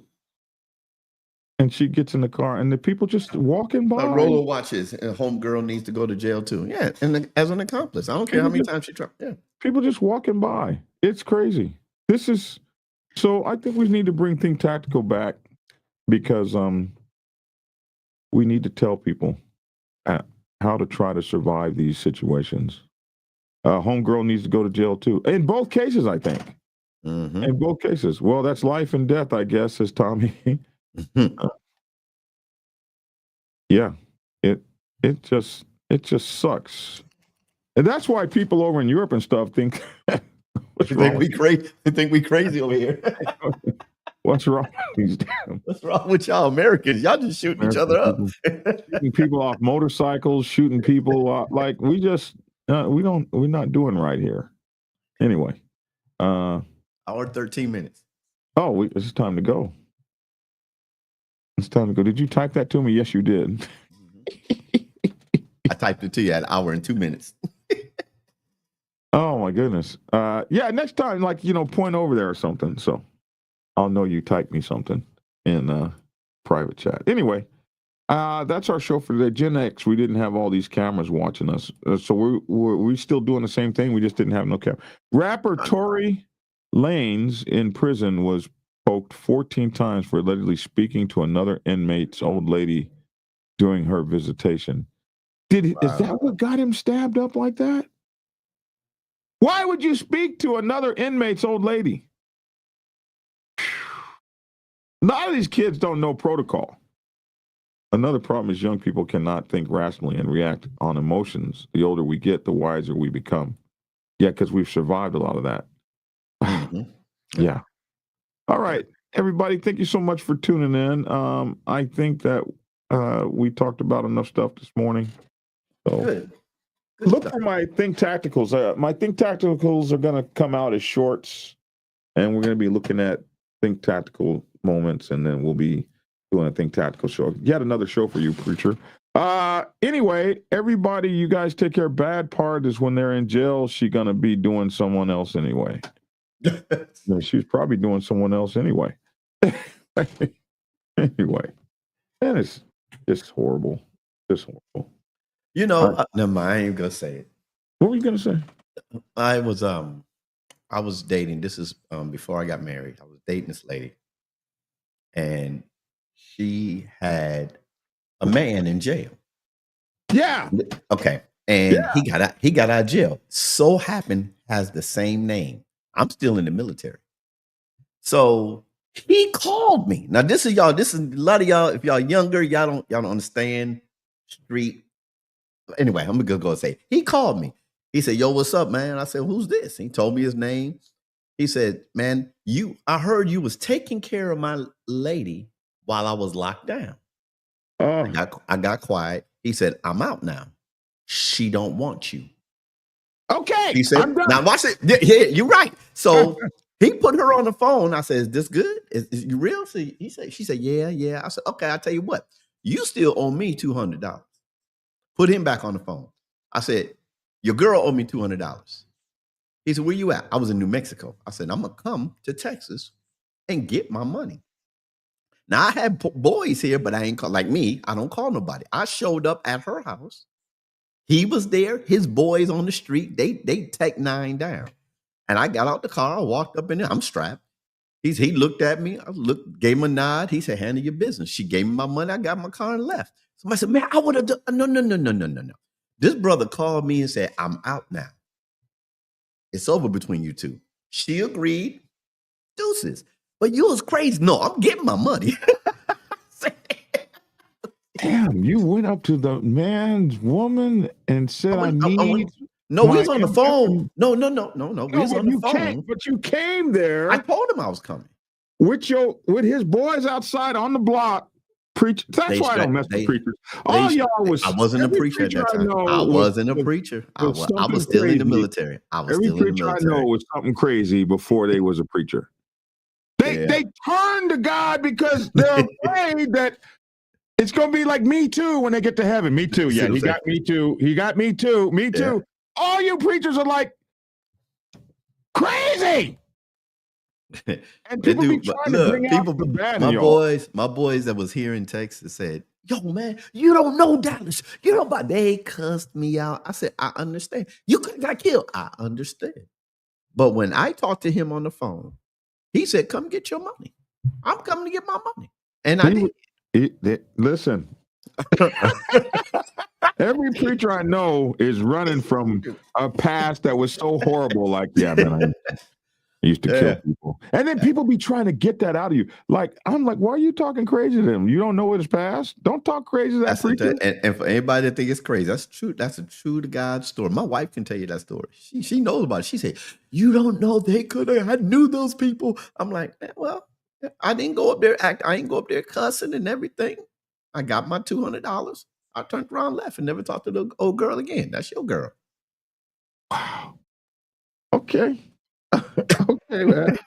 And she gets in the car, and the people just walking by. Roller watches, and homegirl needs to go to jail too. Yeah, and as an accomplice. I don't care how many times she tried. Yeah. People just walking by. It's crazy. So I think we need to bring Think Tactical back because we need to tell people how to try to survive these situations. Homegirl needs to go to jail too. In both cases, I think. Mm-hmm. In both cases. Well, that's life and death, I guess, says Tommy. It just sucks. And that's why people over in Europe and stuff think we crazy over here. What's wrong? What's wrong with y'all Americans? Y'all just shooting each other up. Shooting people off motorcycles, shooting people like we're not doing right here. Anyway, hour 13 minutes. It's time to go. It's time to go. Did you type that to me? Yes, you did. I typed it to you at an hour and 2 minutes. Oh my goodness. Next time, point over there or something. So I'll know you typed me something in private chat. Anyway, that's our show for today. Gen X, we didn't have all these cameras watching us. So we're still doing the same thing. We just didn't have no camera. Rapper Tory Lanez in prison was poked 14 times for allegedly speaking to another inmate's old lady during her visitation. Is that what got him stabbed up like that? Why would you speak to another inmate's old lady? A lot of these kids don't know protocol. Another problem is young people cannot think rationally and react on emotions. The older we get, the wiser we become. Yeah, because we've survived a lot of that. Yeah. All right, everybody, thank you so much for tuning in. I think that we talked about enough stuff this morning. So Good look stuff. for my Think Tacticals. My Think Tacticals are going to come out as shorts, and we're going to be looking at Think Tactical moments, and then we'll be doing a Think Tactical show. Yet another show for you, Preacher. Anyway, everybody, you guys take care. Bad part is when they're in jail, she's gonna be doing someone else anyway. No, she's probably doing someone else anyway. Anyway, and it's just horrible. Just horrible. You know, never mind. I ain't gonna say it. What were you gonna say? I was dating. This is before I got married. I was dating this lady, and she had a man in jail. Yeah. Okay. And he got out of jail. So happened has the same name. I'm still in the military. So he called me. Now this is a lot of y'all. If y'all younger, y'all don't understand street. Anyway, I'm gonna go say he called me. He said, "Yo, what's up, man?" I said, "Who's this?" He told me his name. He said, "Man, I heard you was taking care of my lady while I was locked down." I got quiet. He said, "I'm out now. She don't want you." Okay. He said, "Now watch it." Yeah, you're right. So he put her on the phone. I said, "Is this good? Is you real?" So she said, "Yeah." I said, "Okay, I'll tell you what. You still owe me $200. Put him back on the phone." I said, "Your girl owed me $200. He said, "Where you at?" I was in New Mexico. I said, "I'm gonna come to Texas and get my money." Now I had boys here, but I ain't call like me. I don't call nobody. I showed up at her house. He was there. His boys on the street. They take 9 down, and I got out the car. I walked up in there. I'm strapped. He looked at me. I gave him a nod. He said, "Handle your business." She gave me my money. I got my car and left. Somebody said, "Man, I would have done." No. This brother called me and said, "I'm out now. It's over between you two." She agreed. Deuces. But you was crazy. No, I'm getting my money. Damn, you went up to the man's woman and said, No, we was on the phone. No. We was on the phone. But you came there. I told him I was coming. With his boys outside on the block. Preach. That's why I don't mess with preachers. I wasn't a preacher at that time. I wasn't a preacher. I was still in the military. Every preacher I know was something crazy before they was a preacher. They turn to God because they're afraid that it's going to be like Me Too when they get to heaven. Me too. Yeah, he got me too. He got me too. Me too. Yeah. All you preachers are like crazy. And people be trying to bring out the bad in y'all. My boys that was here in Texas said, "Yo, man, you don't know Dallas. You know about." They cussed me out. I said, "I understand. You could have got killed. I understand." But when I talked to him on the phone, he said, "Come get your money." I'm coming to get my money. And I did. Listen. Every preacher I know is running from a past that was so horrible. Like, yeah, man, I used to kill people. And then people be trying to get that out of you. Like, I'm like, why are you talking crazy to them? You don't know what is past? Don't talk crazy to that preacher. And for anybody that think it's crazy, that's true. That's a true to God story. My wife can tell you that story. She knows about it. She said, "You don't know they could have. I knew those people." I'm like, well, I didn't go up there I ain't go up there cussing and everything. I got my $200. I turned around, left, and never talked to the old girl again. That's your girl. Wow. Okay. Okay, man.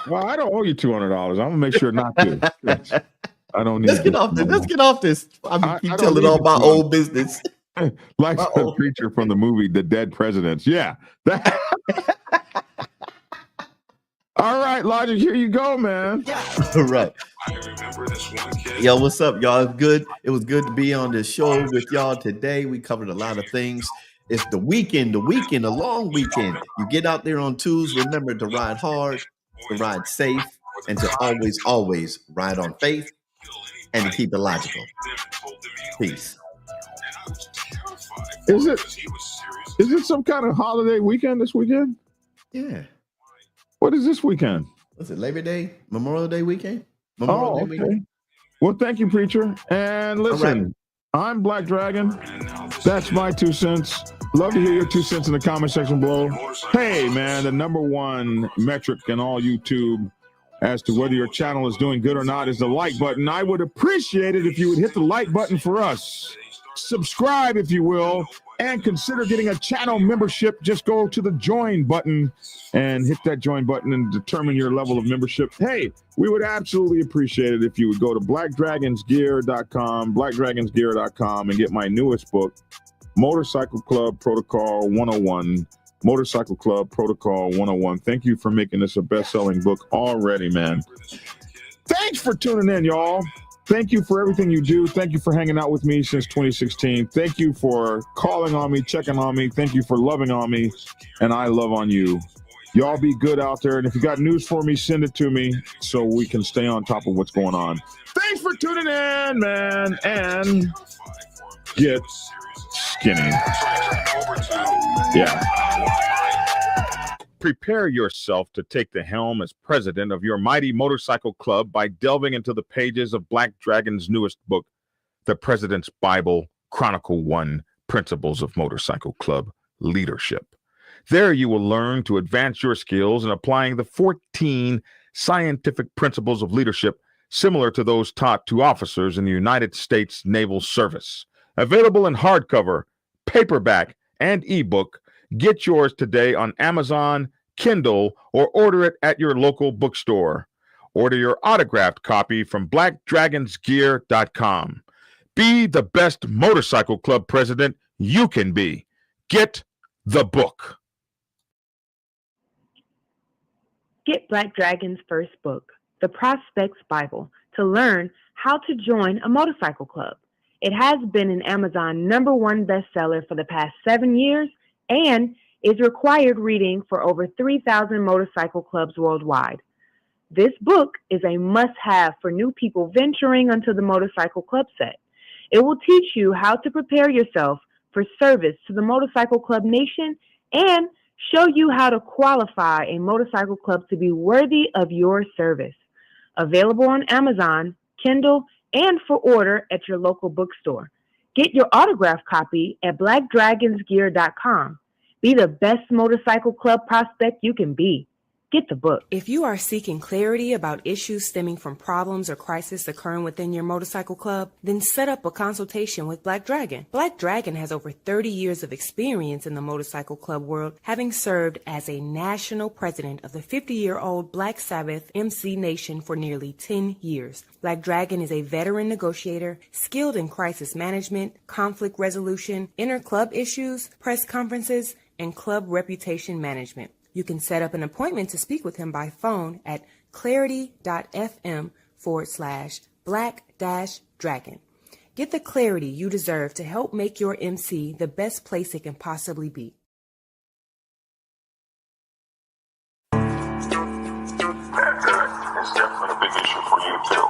Well, I don't owe you $200. I'm gonna make sure not to. I don't need. Let's get off this. I keep telling all my old business. Like the preacher from the movie The Dead Presidents. Yeah. All right, Logic, here you go, man. All right. I remember this one kid. Yo, what's up, y'all? It's good. It was good to be on this show with y'all today. We covered a lot of things. It's the weekend, a long weekend. You get out there on Tuesdays. Remember to ride hard, to ride safe, and to always ride on faith and to keep it logical. Peace. Is it some kind of holiday weekend this weekend? Yeah. What is this weekend? What's it, Labor Day? Memorial Day weekend? Okay. Well, thank you, preacher. And listen, I'm Black Dragon. That's my 2 cents. Love to hear your 2 cents in the comment section below. Hey, man, the #1 metric in all YouTube as to whether your channel is doing good or not is the like button. I would appreciate it if you would hit the like button for us. subscribe, if you will, and consider getting a channel membership. Just go to the join button and hit that join button and determine your level of membership. Hey, we would absolutely appreciate it if you would go to blackdragonsgear.com and get my newest book, Motorcycle Club Protocol 101. Motorcycle Club Protocol 101. Thank you for making this a best-selling book already, man. Thanks for tuning in, y'all. Thank you for everything you do. Thank you for hanging out with me since 2016. Thank you for calling on me, checking on me. Thank you for loving on me, and I love on you. Y'all be good out there, and if you got news for me, send it to me so we can stay on top of what's going on. Thanks for tuning in, man, and get skinny. Yeah. Prepare yourself to take the helm as president of your mighty motorcycle club by delving into the pages of Black Dragon's newest book, The President's Bible, Chronicle 1, Principles of Motorcycle Club Leadership. There you will learn to advance your skills in applying the 14 scientific principles of leadership similar to those taught to officers in the United States Naval Service. Available in hardcover, paperback, and ebook. Get yours today on Amazon, Kindle, or order it at your local bookstore. Order your autographed copy from blackdragonsgear.com. Be the best motorcycle club president you can be. Get the book. Get Black Dragon's first book, The Prospect's Bible, to learn how to join a motorcycle club. It has been an Amazon #1 bestseller for the past 7 years and is required reading for over 3,000 motorcycle clubs worldwide. This book is a must-have for new people venturing onto the motorcycle club set. It will teach you how to prepare yourself for service to the motorcycle club nation and show you how to qualify a motorcycle club to be worthy of your service. Available on Amazon, Kindle, and for order at your local bookstore. Get your autographed copy at blackdragonsgear.com. Be the best motorcycle club prospect you can be. Get the book. If you are seeking clarity about issues stemming from problems or crises occurring within your motorcycle club, then set up a consultation with Black Dragon. Black Dragon has over 30 years of experience in the motorcycle club world, having served as a national president of the 50-year-old Black Sabbath MC Nation for nearly 10 years. Black Dragon is a veteran negotiator, skilled in crisis management, conflict resolution, inter-club issues, press conferences, and club reputation management. You can set up an appointment to speak with him by phone at clarity.fm/black-dragon. Get the clarity you deserve to help make your MC the best place it can possibly be. It's definitely a big issue for you too.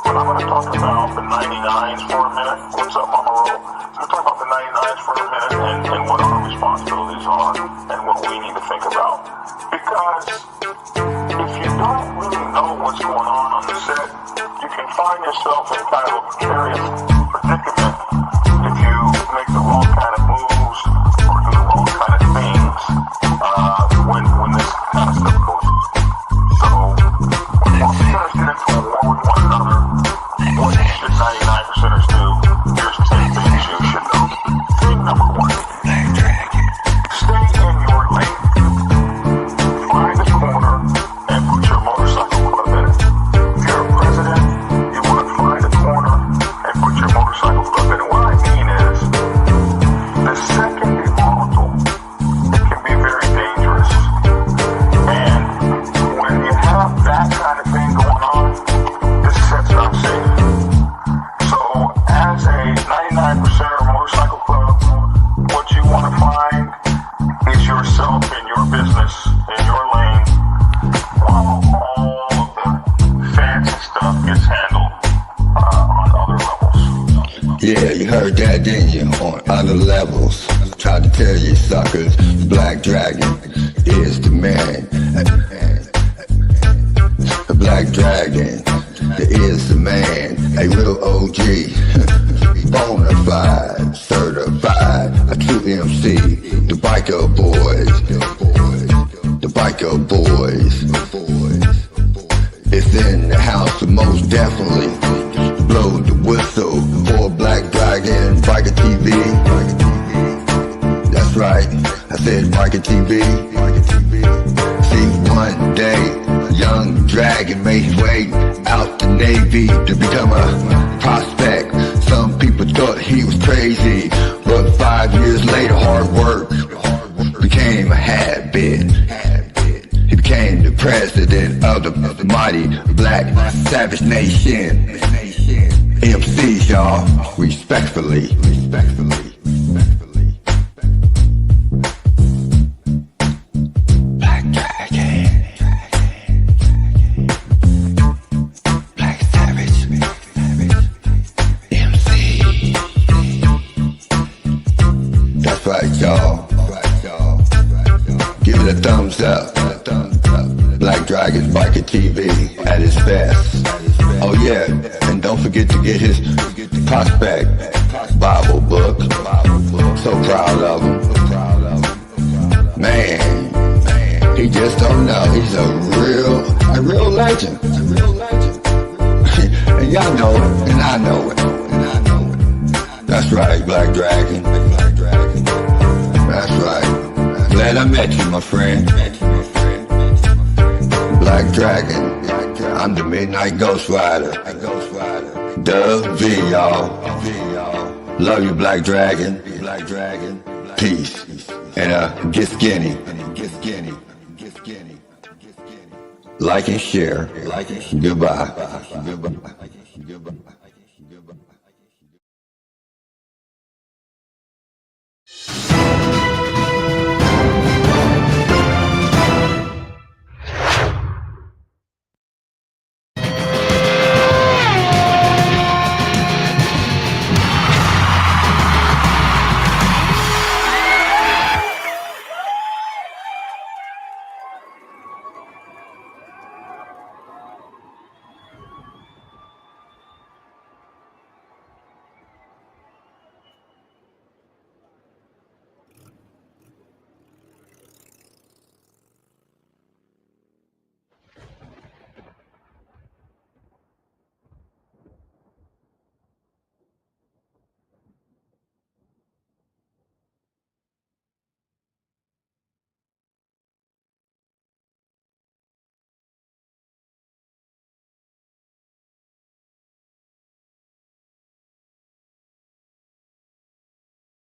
But I'm going to talk about the 99s for a minute. What's up, Mama Roll? I'm going to talk about the 99s for a minute and what our responsibilities are and what we need to think about. Because if you don't really know what's going on the set, you can find yourself in kind of a precarious predicament if you make the wrong kind of moves or do the wrong kind of things when this kind of stuff goes on. So, when percenters get into a war with one another, what should 99%ers do? Here's 10 things you should know. Thing number 1, stay in your lane. Find a corner and put your motorcycle club in it. If you're a president, you want to find a corner and put your motorcycle club in it. What I mean is, the set can be volatile. It can be very dangerous. And when you have that kind of thing going on, this set's not safe. So, as a 99%er motorcycle club, what you want to find is yourself in your business, in your lane, while all of the fancy stuff gets handled on other levels. Yeah, you heard that, didn't you? On other levels. Tried to tell you suckers, Black Dragon is the man. The Black Dragon is the man. A real OG. Bonafide, certified, a true MC. The biker boys. The biker boys. It's in the house, most definitely. Blow the whistle for Black Dragon, Biker TV. Biker TV. See, one day, young dragon made his way out the Navy to become a prospect. Some people thought he was crazy, but 5 years later, hard work became a habit. He became the president of the mighty Black Savage Nation. MCs, y'all, respectfully. Black Dragon, Black Savage, MC. That's right, y'all. Give it a thumbs up. Black Dragon Biker TV at its best. Oh yeah, and don't forget to get his prospect Bible book. So proud of him. Man, he just don't know. He's a real legend. And y'all know it, and I know it. That's right, Black Dragon. That's right. Glad I met you, my friend. Black Dragon. I'm the Midnight Ghost Rider. The V, y'all. Love you, Black Dragon. Peace. And get skinny. Like and share. Goodbye.